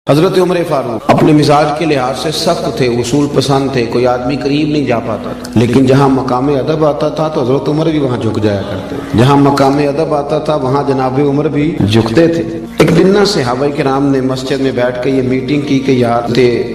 حضرت عمر فاروق اپنے مزاج کے لحاظ سے سخت تھے، اصول پسند تھے، کوئی آدمی قریب نہیں جا پاتا تھا، لیکن جہاں مقام ادب آتا تھا تو حضرت عمر بھی وہاں جھک جایا کرتے، جہاں مقام ادب آتا تھا وہاں جناب عمر بھی جھکتے تھے۔ ایک دن نہ صحابہ کرام نے مسجد میں بیٹھ کے یہ میٹنگ کی کہ یار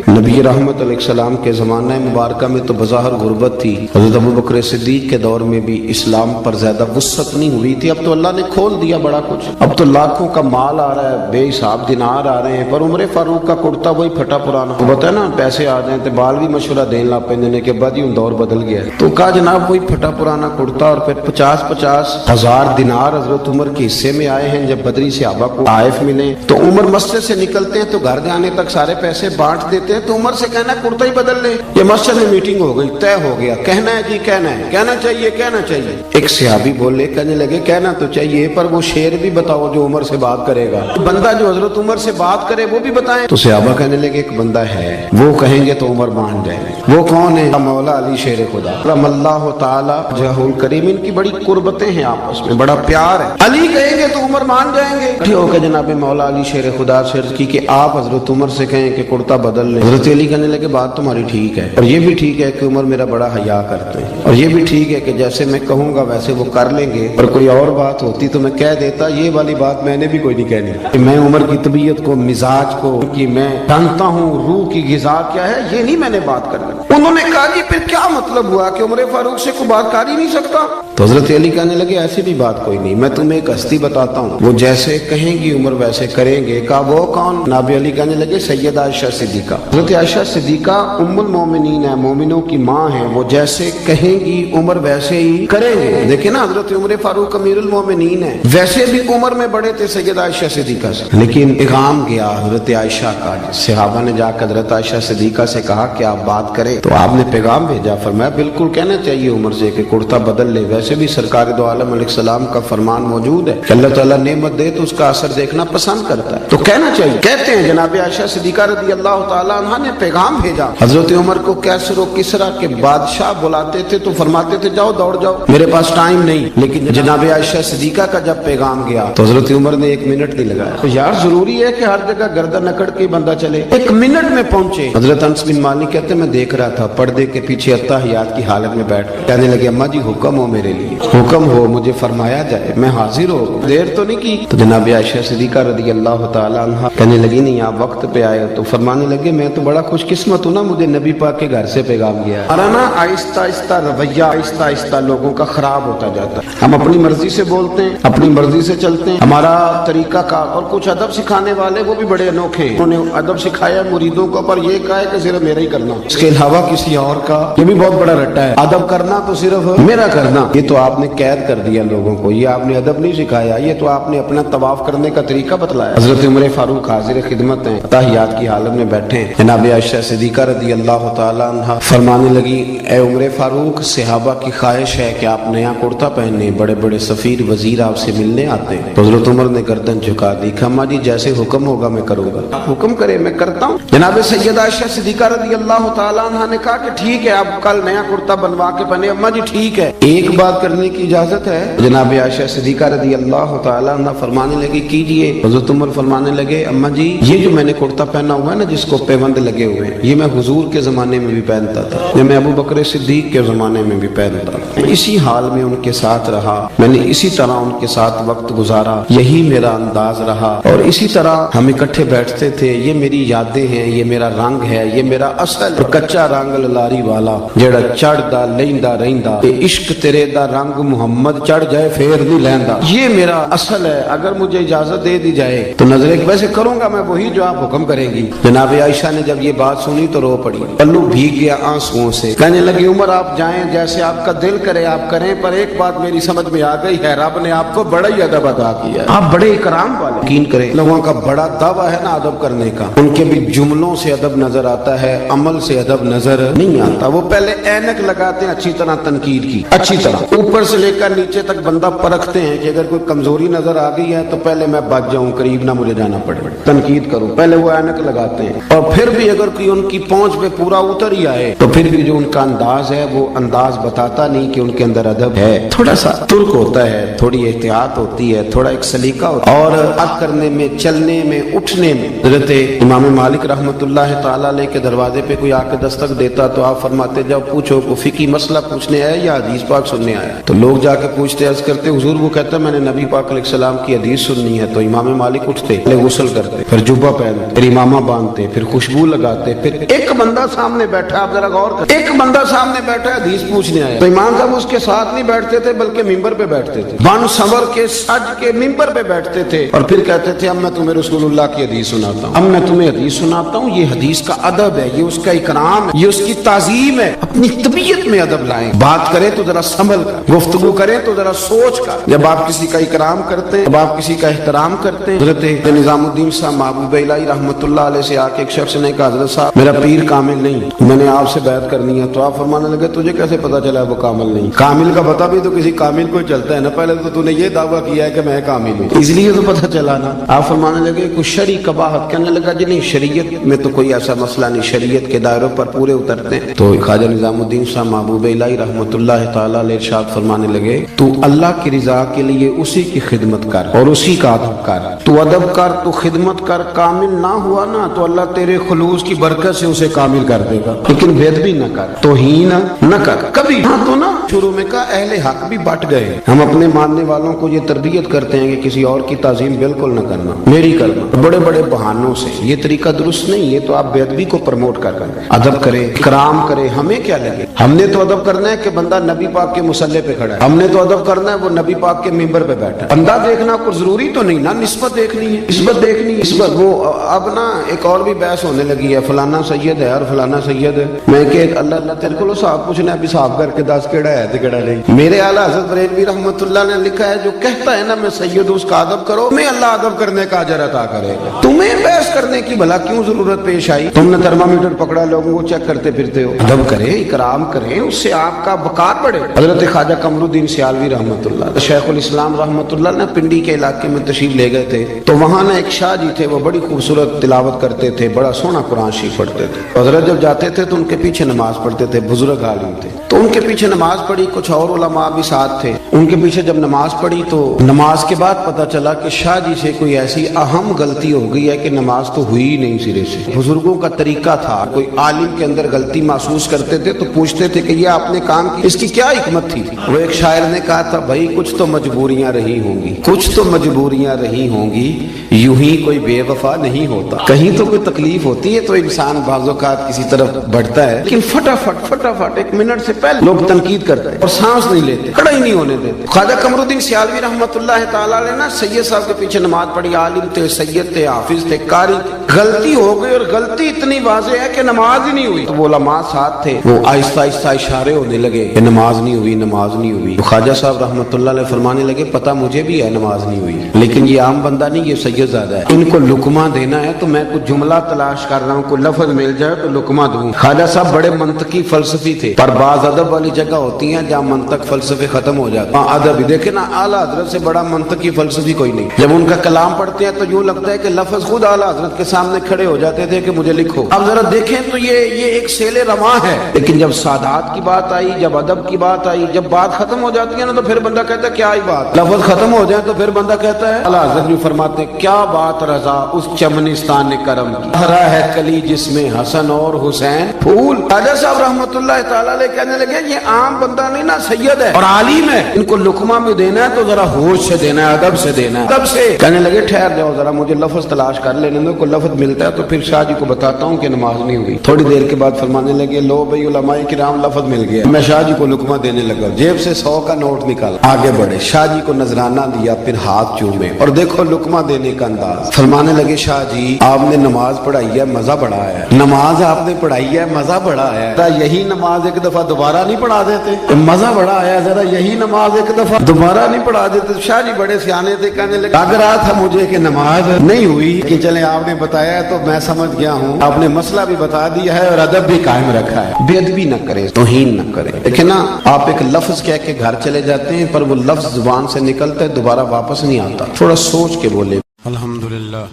نبی رحمت علیہ السلام کے زمانہ مبارکہ میں تو بظاہر غربت تھی، حضرت ابوبکر صدیق کے دور میں بھی اسلام پر زیادہ وسعت نہیں ہوئی تھی، اب تو اللہ نے کھول دیا بڑا کچھ، اب تو لاکھوں کا مال آ رہا ہے، بے حساب دینار آ رہے ہیں، پر عمر فاروق کا کرتا وہی پھٹا پرانا، بتا نا پیسے آ جائیں تو بال بھی مشورہ دین لا پہ کے بعد ہی دور بدل گیا، تو کہا جناب وہی پھٹا پرانا کرتا، اور پھر 50 ہزار دینار حضرت عمر کے حصے میں آئے ہیں۔ جب بدری صحابہ کو عائف ملے تو عمر مسجد سے نکلتے ہیں تو گھر جانے تک سارے پیسے بانٹ دیتے ہیں، تو عمر سے کہنا کرتا ہی بدل لے، یہ مسجد میں میٹنگ ہو گئی، طے ہو گیا، کہنا ہے جی کہنا ہے، کہنا چاہیے کہنا چاہیے۔ ایک صحابی بولے کہنے لگے کہنا تو چاہیے پر وہ شعر بھی بتاؤ جو عمر سے بات کرے گا، بندہ جو حضرت عمر سے بات کرے وہ بھی بتائیں۔ تو صحابہ کہنے لگے ایک بندہ ہے وہ کہیں گے تو عمر مان جائیں گے، وہ کون ہے؟ مولا علی شیر خدا رحم اللہ تعالی وجہہ الکریم، ان کی بڑی قربتیں ہیں آپس میں، بڑا پیار ہے، علی کہیں گے تو عمر مان جائیں گے۔ ٹھیک ہو کہ جناب مولا علی شیر خدا سے عرض کی کہ آپ حضرت عمر سے کہیں کہ کرتا بدل لیں۔ حضرت علی کہنے لگے بات تمہاری ٹھیک ہے، اور یہ بھی ٹھیک ہے کہ عمر میرا بڑا حیا کرتے ہیں، اور یہ بھی ٹھیک ہے کہ جیسے میں کہوں گا ویسے وہ کر لیں گے، اور کوئی اور بات ہوتی تو میں کہہ دیتا، یہ والی بات میں نے بھی کوئی نہیں کہنی کہ میں عمر کی طبیعت کو، مزاج کو، کہ میں جانتا ہوں روح کی غذا کیا ہے، یہ نہیں میں نے بات کرنا۔ انہوں نے کہا جی پھر کیا مطلب ہوا کہ عمر فاروق سے کوئی بات کر ہی نہیں سکتا؟ تو حضرت علی کہنے لگے ایسی بھی بات کوئی نہیں، میں تمہیں ایک ہستی بتاتا ہوں، وہ جیسے کہیں گی عمر ویسے کریں گے۔ کہا وہ کون؟ جناب علی کہنے لگے سیدہ عائشہ صدیقہ۔ حضرت عائشہ صدیقہ ام المومنین ہے، مومنوں کی ماں ہے، وہ جیسے کہیں گی عمر ویسے ہی کریں گے۔ دیکھیں نا حضرت عمر فاروق امیر المومنین ہے، ویسے بھی عمر میں بڑے تھے سیدہ عائشہ صدیقہ سے، لیکن پیغام گیا حضرت عائشہ کا، صحابہ نے جا کر حضرت عائشہ صدیقہ سے کہا کہ آپ بات کریں، تو آپ نے پیغام بھیجا، فرمایا بالکل کہنا چاہیے عمر سے کہ کرتا بدل لے، ویسے بھی سرکار دو عالم علیہ السلام کا فرمان موجود ہے کہ اللہ تعالیٰ نعمت دے تو اس کا اثر دیکھنا پسند کرتا ہے، تو کہنا چاہیے۔ کہتے ہیں جناب عائشہ صدیقہ رضی اللہ تعالیٰ عنہ نے پیغام بھیجا، حضرت عمر کو کیسر و کسرا کے بادشاہ بلاتے تھے تو فرماتے تھے جاؤ دوڑ جاؤ، میرے پاس ٹائم نہیں، لیکن جناب عائشہ صدیقہ کا جب پیغام گیا تو حضرت عمر نے 1 منٹ نہیں لگایا۔ تو یار ضروری ہے کہ ہر جگہ گردن اکڑ کے بندہ چلے، 1 منٹ میں پہنچے۔ حضرت انس بن مالک کہتے میں دیکھ رہا تھا پردے کے پیچھے اتحیات کی حالت میں بیٹھ کہنے لگے اماں جی حکم ہو میرے لیے، حکم ہو مجھے فرمایا جائے، میں حاضر ہو، دیر تو نہیں کی۔ تو جناب عائشہ صدیقہ رضی اللہ تعالی عنہ کہنے لگی نہیں آپ وقت پہ آئے ہو، تو فرمانے لگے میں تو بڑا خوش قسمت ہوں نا، مجھے نبی پاک کے گھر سے پیغام گیا۔ ہمارا نا آہستہ آہستہ رویہ آہستہ آہستہ لوگوں کا خراب ہوتا جاتا ہے، ہم اپنی مرضی سے بولتے ہیں، اپنی مرضی سے چلتے ہیں، ہمارا طریقہ کار، اور کچھ ادب سکھانے والے وہ بھی بڑے انوکھے ہیں، انہوں نے ادب سکھایا مریدوں کو، پر یہ کہا ہے کہ صرف میرا ہی کرنا، اس کے علاوہ کسی اور کا، یہ بھی بہت بڑا رٹا ہے، ادب کرنا تو صرف میرا کرنا، یہ تو آپ نے قید کر دیا لوگوں کو، یہ آپ نے ادب نہیں سکھایا، یہ تو آپ نے اپنا طواف کرنے کا طریقہ بتلایا۔ حضرت عمر فاروق حاضر خدمت ہیں، تحیات کی حالت میں بیٹھے ہیں، جناب عائشہ صدیقہ رضی اللہ تعالی عنہ فرمانے لگی اے عمر فاروق صحابہ کی خواہش ہے کہ آپ نیا کرتا پہنے، بڑے بڑے سفیر وزیر آپ سے ملنے آتے ہیں۔ تو حضرت عمر نے گردن جھکا دی، اماں جی جیسے حکم ہوگا میں کروں گا، آپ حکم کرے میں کرتا ہوں۔ جناب سیدہ عائشہ صدیقہ رضی اللہ تعالی عنہ نے کہا کہ ٹھیک ہے آپ کل نیا کرتا بنوا کے پہنے، اماں جی ٹھیک ہے، ایک بات کرنے کی اجازت ہے؟ جناب عائشہ صدیقہ رضی اللہ تعالی عنہ فرمانے لگی کیجئے۔ حضرت عمر فرمانے لگے اماں جی یہ جو میں نے کرتا پہنا ہوا ہے نا جس کو پیوند لگے ہوئے ہیں، یہ میں حضور کے زمانے میں بھی پہنتا تھا، یہ میں ابو بکر صدیق کے زمانے میں بھی پہنتا تھا، اسی حال میں ان کے ساتھ رہا، میں نے اسی طرح ان کے ساتھ وقت گزارا، یہی میرا انداز رہا، اور اسی طرح ہم اکٹھے بیٹھتے تھے، یہ میری یادیں ہیں، یہ میرا رنگ ہے، یہ میرا اصل کچا رنگ للاری والا جڑا چڑھدا لیندا رہندا، اے عشق تیرے دا رنگ محمد چڑھ جائے پھر نہیں لیندا، یہ میرا اصل ہے، اگر مجھے اجازت دے دی جائے تو نظر ایک ویسے کروں گا میں وہی جو آپ حکم کریں گی۔ جناب عائشہ نے جب یہ بات سنی تو رو پڑی، پلو بھیگ گیا آنسوؤں سے، کہنے لگی عمر آپ جائیں جیسے آپ کا دل کرے آپ کریں، پر ایک بات میری سمجھ میں آ گئی ہے، رب نے آپ کو بڑا ہی ادب عطا کیا، آپ بڑے اکرام والے، یقین کریں لوگوں کا بڑا دعویٰ ہے نا ادب کرنے کا، ان کے بھی جملوں سے ادب نظر آتا ہے، عمل سے ادب نظر نہیں آتا، وہ پہلے اینک لگاتے ہیں اچھی طرح تنقید کی، اچھی طرح اوپر سے لے کر نیچے تک بندہ پرکھتے ہیں کہ اگر کوئی کمزوری نظر آ گئی ہے تو پہلے میں بچ جاؤں، قریب نہ مجھے جانا پڑے، تنقید کروں، پہلے وہ اینک لگاتے ہیں، اور پھر بھی اگر کوئی ان کی پہنچ پہ پورا اتر ہی آئے تو پھر بھی جو ان کا انداز ہے وہ انداز بتاتا نہیں کہ ان ان کے اندر ادب ہے، تھوڑا سا ترک ہوتا ہے، تھوڑی احتیاط ہوتی ہے، تھوڑا ایک سلیقہ ہوتا ہے، اور بات کرنے میں، چلنے میں، اٹھنے میں۔ حضرت امام مالک رحمۃ اللہ تعالی علیہ کے دروازے پہ کوئی آ کے دستک دیتا تو آپ فرماتے جب پوچھو کو فقہی مسئلہ پوچھنے آیا یا حدیث پاک سننے آیا؟ تو لوگ جا کے پوچھتے، عرض کرتے حضور، وہ کہتا میں نے نبی پاک علیہ السلام کی حدیث سننی ہے۔ تو امام مالک اٹھتے، غسل کرتے، پھر جبہ پہنتے، پھر امامہ باندھتے، پھر خوشبو لگاتے، پھر ایک بندہ سامنے بیٹھا، آپ ذرا غور کریں، ایک بندہ سامنے بیٹھا حدیث پوچھنے آیا، تو امام صاحب اس کے ساتھ نہیں بیٹھتے تھے بلکہ ممبر پہ بیٹھتے تھے، بن سنور کے سج کے ممبر پہ بیٹھتے تھے، اور پھر کہتے تھے اب میں تمہیں رسول اللہ کی حدیث سناتا ہوں، اب میں تمہیں حدیث سناتا ہوں، یہ حدیث کا ادب ہے، یہ اس کا اکرام ہے، یہ اس کی تعظیم ہے۔ اپنی طبیعت میں ادب لائیں، بات کریں تو ذرا سنبھل کر، گفتگو کریں تو ذرا سوچ کر۔ جب آپ کسی کا اکرام کرتے ہیں، جب آپ کسی کا احترام کرتے ہیں، حضرت نظام الدین صاحب محبوب الہی رحمۃ اللہ علیہ سے آ کے ایک شخص نے کہا حضرت صاحب میرا پیر کامل نہیں، میں نے آپ سے بیعت کرنی ہے۔ تو آپ فرمانے لگے تجھے کیسے پتا چلا وہ کامل نہیں؟ کامل کا پتہ بھی تو کسی کامل کو چلتا ہے نا، پہلے تو نے یہ دعویٰ کیا ہے کہ میں کامل ہوں، اس لیے تو پتہ چلا نا۔ آپ فرمانے لگے کچھ شرعی قباحت، کہنے لگا جی نہیں، شریعت میں تو کوئی ایسا مسئلہ نہیں، شریعت کے دائروں پر پورے اترتے ہیں۔ تو خواجہ نظام الدین صاحب محبوب الہی رحمۃ اللہ تعالی علیہ ارشاد فرمانے لگے تو اللہ کی رضا کے لیے اسی کی خدمت کر اور اسی کا ادب کر، تو ادب کر، تو خدمت کر، کامل نہ ہوا نا تو اللہ تیرے خلوص کی برکت سے اسے کامل کر دے گا، لیکن بے ادبی نہ کر، توہین نہ کر کبھی۔ ہاں تو نا شروع میں کہا اہل حق بھی بٹ گئے، ہم اپنے ماننے والوں کو یہ تربیت کرتے ہیں کہ کسی اور کی تعظیم بالکل نہ کرنا، میری کرنا، بڑے بڑے بہانوں سے، یہ طریقہ درست نہیں، یہ تو آپ بے ادبی کو پروموٹ کر رہے ہیں۔ ادب کرے، اکرام کرے، ہمیں کیا لگے، ہم نے تو ادب کرنا ہے کہ بندہ نبی پاک کے مصلی پہ کھڑا ہے، ہم نے تو ادب کرنا ہے وہ نبی پاک کے ممبر پہ بیٹھا ہے۔ بندہ دیکھنا کوئی ضروری تو نہیں نا، نسبت دیکھنی ہے، نسبت دیکھنی ہے، نسبت۔ وہ اب نا ایک اور بھی بحث ہونے لگی ہے، فلانا سید ہے اور فلانا سید ہے، میں کہ اللہ اللہ تیرے کو صاحب پوچھنا ابھی صاحب کر کے دس کیڑا ہے تے کیڑا نہیں۔ میرے اعلیٰ حضرت بریلوی رحمۃ اللہ نے لکھا ہے جو کہتا ہے نا میں سید ہوں اس کا ادب کرو، میں اللہ ادب کرنے کا اجر عطا کرے گا۔ تمہیں بحث کرنے کی بھلا کیوں ضرورت پیش آئی؟ تم نے تھرمامیٹر پکڑا، لوگوں کو چیک کرتے پھرتے ہو۔ ادب کریں، اکرام کریں، اس سے آپ کا وقار بڑھے۔ حضرت خواجہ قمر الدین سیالوی رحمۃ اللہ، شیخ الاسلام رحمۃ اللہ نے پنڈی کے علاقے میں تشریف لے گئے تھے، تو وہاں نا ایک شاہ جی تھے، وہ بڑی خوبصورت تلاوت کرتے تھے، بڑا سونا قرآن شریف پڑھتے تھے۔ حضرت جب جاتے تھے تو ان کے پیچھے نماز پڑھتے تھے، بزرگ عالم تھے، تو ان کے پیچھے نماز پڑھی، کچھ اور علماء بھی ساتھ تھے، ان کے پیچھے جب نماز پڑھی تو نماز کے بعد پتہ چلا کہ شاہ جی سے کوئی ایسی اہم غلطی ہو گئی ہے کہ نماز تو ہوئی ہی نہیں سرے سے۔ بزرگوں کا طریقہ تھا، کوئی عالم کے اندر غلطی محسوس کرتے تھے تو پوچھتے تھے کہ یہ آپ نے کام کی، اس کی کیا حکمت تھی؟ وہ ایک شاعر نے کہا تھا بھائی کچھ تو مجبوریاں رہی ہوں گی، کچھ تو مجبوریاں رہی ہوں گی، یوں ہی کوئی بے وفا نہیں ہوتا۔ کہیں تو کوئی تکلیف ہوتی ہے تو انسان بعض اوقات کسی طرف بڑھتا ہے، لیکن فٹافٹ ایک منٹ سے پہلے لوگ تنقید کرتے ہیں اور سانس نہیں لیتے، کھڑا ہی نہیں ہونے دیتے۔ خواجہ قمر الدین سیالوی رحمۃ اللہ تعالی علیہ نا سید صاحب کے پیچھے نماز پڑھی، عالم تھے، سید تھے، حافظ تھے، قاری تھے، غلطی ہو گئی اور غلطی اتنی واضح ہے کہ نماز ہی نہیں ہوئی۔ تو وہ علماء ساتھ تھے، وہ آہستہ آہستہ اشارے ہونے لگے کہ نماز نہیں ہوئی، نماز نہیں ہوئی۔ تو خواجہ صاحب رحمۃ اللہ علیہ فرمانے لگے پتہ مجھے بھی ہے نماز نہیں ہوئی، لیکن یہ عام بندہ نہیں، یہ سید زیادہ ہے، ان کو لقمہ دینا ہے تو میں کچھ جملہ تلاش کر رہا ہوں، کوئی لفظ مل جائے تو لقمہ دوں۔ خواجہ صاحب بڑے منطقی فلسفی تھے، پر بعض ادب والی جگہ ہوتی ہیں جہاں منطق فلسفے ختم ہو جاتے ہیں۔ ادب ہی دیکھیں نا، اعلیٰ حضرت سے بڑا منطقی فلسفی کوئی نہیں۔ جب ان کا کلام پڑھتے ہیں تو یوں لگتا ہے کہ لفظ خود اعلیٰ حضرت کے سامنے کھڑے ہو جاتے تھے کہ مجھے لکھو۔ اب ذرا دیکھیں تو یہ ایک سیل رواں ہے، لیکن جب سادات کی بات آئی، جب ادب کی بات آئی، جب بات ختم ہو جاتی ہے نا تو پھر بندہ کہتا ہے کیا ہی بات، لفظ ختم ہو جائے تو پھر بندہ کہتا ہے اعلیٰ حضرت بھی فرماتے ہیں کیا بات رضا اس چمنستان کرم کی، ہرا ہے کلی جس میں حسن اور حسین پھول۔ خواجہ صاحب رحمۃ اللہ تعالی علیہ کہنے لگے یہ عام بندہ نہیں نا، سید ہے اور عالم ہے، ان کو لقمہ بھی دینا ہے تو ذرا ہوش سے دینا ہے، ادب سے دینا ہے، ادب سے۔ کہنے لگے ٹھہر جاؤ ذرا، مجھے لفظ تلاش کر لینے دو، کوئی لفظ ملتا ہے تو پھر شاہ جی کو بتاتا ہوں کہ نماز نہیں ہوئی۔ تھوڑی دیر کے بعد فرمانے لگے لو بھائی علماء کرام لفظ مل گیا۔ میں شاہ جی کو لقمہ دینے لگا، جیب سے 100 کا نوٹ نکالا، آگے بڑھے، شاہ جی کو نذرانہ دیا، پھر ہاتھ چومے، اور دیکھو لقمہ دینے کا انداز۔ فرمانے لگے شاہ جی آپ نے نماز پڑھائی ہے، مزہ بڑا ہے، نماز آپ نے پڑھائی ہے، مزہ بڑا ہے، یہی نماز ایک دفعہ دوبارہ نہیں پڑھا دیتے؟ مزہ بڑا آیا، ذرا یہی نماز ایک دفعہ دوبارہ نہیں پڑھا دیتے؟ شاہ جی بڑے سیانے تھے، کہنے لگے لگ رہا تھا مجھے کہ نماز نہیں ہوئی، کہ چلے آپ نے بتایا تو میں سمجھ گیا ہوں، آپ نے مسئلہ بھی بتا دیا ہے اور ادب بھی قائم رکھا ہے۔ بے ادبی نہ کریں، توہین نہ کریں۔ دیکھیں نا، آپ ایک لفظ کہہ کے گھر چلے جاتے ہیں پر وہ لفظ زبان سے نکلتا ہے دوبارہ واپس نہیں آتا، تھوڑا سوچ کے بولے۔ الحمدللہ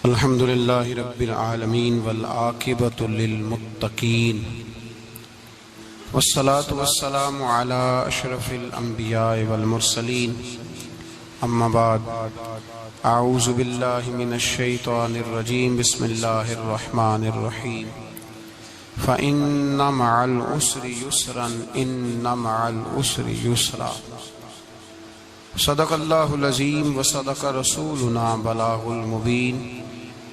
الحمدللہ رب العالمین والعاقبۃ للمتقین والصلاة والسلام على أشرف الأنبياء والمرسلين أما بعد أعوذ بالله من الشيطان الرجيم بسم الله الرحمن الرحيم فإن مع العسر يسرا إن مع العسر يسرا صدق الله العظيم وصدق رسولنا بلاغ المبين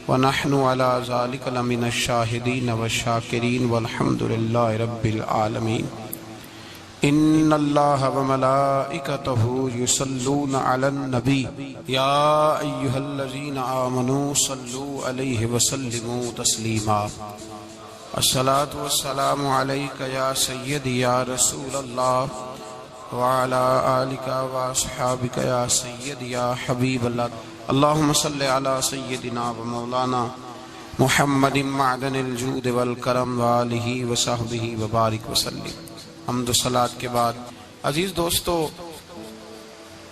ونحن على ذلك لمن الشاهدين والشاكرين والحمد لله رب العالمين إن الله وملائكته يصلون على النبي يا أيها الذين آمنوا صلوا عليه وسلموا تسليما الصلاة والسلام عليك يا سيدي يا رسول الله وعلى آلك وأصحابك يا سيدي يا حبيب الله اللهم صل على سيدنا ومولانا محمد معدن الجود والکرم وآلہ وصحبہ وبارک وسلم۔ حمد و صلاۃ کے بعد عزیز دوستو،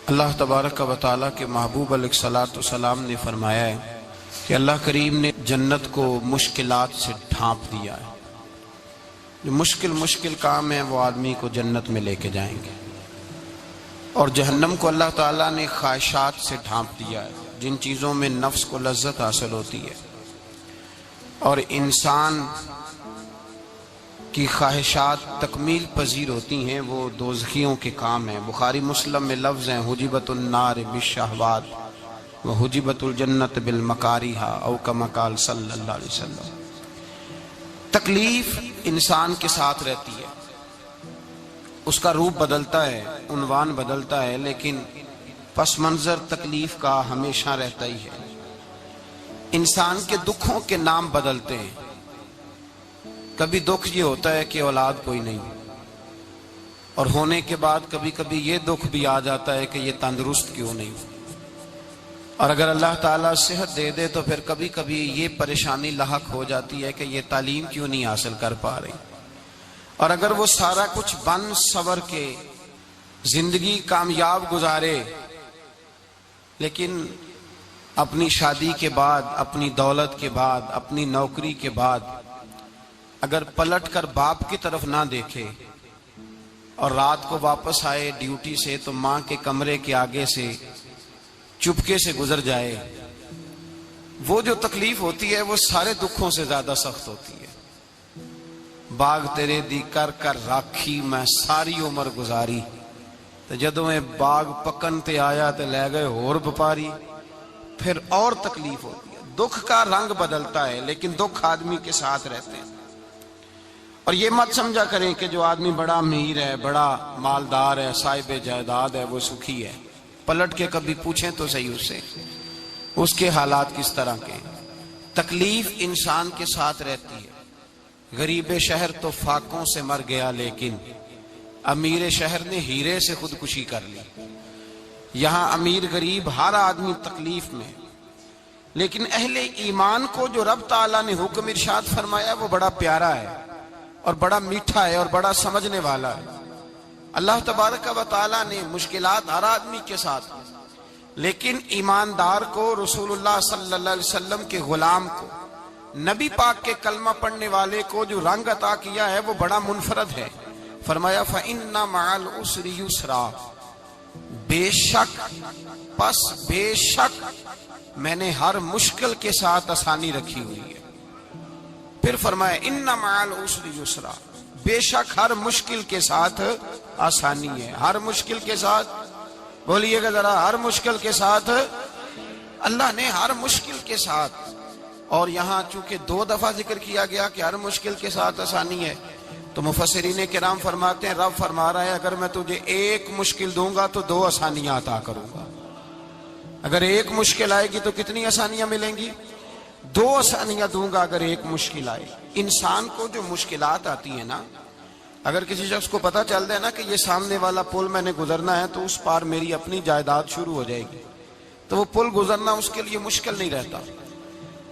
اللہ تبارک و تعالیٰ کے محبوب علیہ الصلوۃ والسلام نے فرمایا ہے کہ اللہ کریم نے جنت کو مشکلات سے ڈھانپ دیا ہے۔ جو مشکل کام ہیں وہ آدمی کو جنت میں لے کے جائیں گے، اور جہنم کو اللہ تعالیٰ نے خواہشات سے ڈھانپ دیا ہے، جن چیزوں میں نفس کو لذت حاصل ہوتی ہے اور انسان کی خواہشات تکمیل پذیر ہوتی ہیں، وہ دوزخیوں کے کام ہیں۔ بخاری مسلم میں لفظ ہیں حجبت النار بالشہوات وحجبت الجنت بالمکارہ او کما قال صلی اللہ علیہ وسلم۔ تکلیف انسان کے ساتھ رہتی ہے، اس کا روپ بدلتا ہے، عنوان بدلتا ہے، لیکن پس منظر تکلیف کا ہمیشہ رہتا ہی ہے۔ انسان کے دکھوں کے نام بدلتے ہیں۔ کبھی دکھ یہ ہوتا ہے کہ اولاد کوئی نہیں، اور ہونے کے بعد کبھی کبھی یہ دکھ بھی آ جاتا ہے کہ یہ تندرست کیوں نہیں، اور اگر اللہ تعالیٰ صحت دے دے تو پھر کبھی کبھی یہ پریشانی لاحق ہو جاتی ہے کہ یہ تعلیم کیوں نہیں حاصل کر پا رہی، اور اگر وہ سارا کچھ بن سور کے زندگی کامیاب گزارے لیکن اپنی شادی کے بعد، اپنی دولت کے بعد، اپنی نوکری کے بعد اگر پلٹ کر باپ کی طرف نہ دیکھے اور رات کو واپس آئے ڈیوٹی سے تو ماں کے کمرے کے آگے سے چپکے سے گزر جائے، وہ جو تکلیف ہوتی ہے وہ سارے دکھوں سے زیادہ سخت ہوتی ہے۔ باغ تیرے دی کر کر راکھی میں ساری عمر گزاری، تو جدوں میں باغ پکن تے آیا تے لے گئے ہور بپاری، پھر اور تکلیف ہوتی ہے۔ دکھ کا رنگ بدلتا ہے لیکن دکھ آدمی کے ساتھ رہتے ہیں۔ اور یہ مت سمجھا کریں کہ جو آدمی بڑا امیر ہے، بڑا مالدار ہے، صاحب جائیداد ہے، وہ سکھی ہے۔ پلٹ کے کبھی پوچھیں تو صحیح اس سے، اس کے حالات کس طرح کے۔ تکلیف انسان کے ساتھ رہتی ہے۔ غریب شہر تو فاقوں سے مر گیا، لیکن امیر شہر نے ہیرے سے خودکشی کر لی۔ یہاں امیر غریب ہر آدمی تکلیف میں، لیکن اہل ایمان کو جو رب تعالیٰ نے حکم ارشاد فرمایا وہ بڑا پیارا ہے اور بڑا میٹھا ہے اور بڑا سمجھنے والا ہے۔ اللہ تبارک و تعالیٰ نے مشکلات ہر آدمی کے ساتھ، لیکن ایماندار کو، رسول اللہ صلی اللہ علیہ وسلم کے غلام کو، نبی پاک کے کلمہ پڑھنے والے کو جو رنگ عطا کیا ہے وہ بڑا منفرد ہے۔ فرمایا فَإِنَّ مَعَ الْعُسْرِ يُسْرًا، بے شک میں نے ہر مشکل کے ساتھ آسانی رکھی ہوئی ہے۔ پھر فرمایا اِنَّ مَعَ الْعُسْرِ يُسْرًا، بے شک ہر مشکل کے ساتھ آسانی ہے۔ ہر مشکل کے ساتھ، بولیے گا ذرا، ہر مشکل کے ساتھ، اللہ نے ہر مشکل کے ساتھ۔ اور یہاں چونکہ 2 دفعہ ذکر کیا گیا کہ ہر مشکل کے ساتھ آسانی ہے، تو مفسرین کرام فرماتے ہیں رب فرما رہا ہے اگر میں تجھے 1 مشکل دوں گا تو 2 آسانیاں عطا کروں گا۔ اگر 1 مشکل آئے گی تو کتنی آسانیاں ملیں گی؟ 2 آسانیاں دوں گا اگر 1 مشکل آئے۔ انسان کو جو مشکلات آتی ہیں نا، اگر کسی شخص کو پتہ چل جائے نا کہ یہ سامنے والا پل میں نے گزرنا ہے تو اس پار میری اپنی جائیداد شروع ہو جائے گی، تو وہ پل گزرنا اس کے لیے مشکل نہیں رہتا۔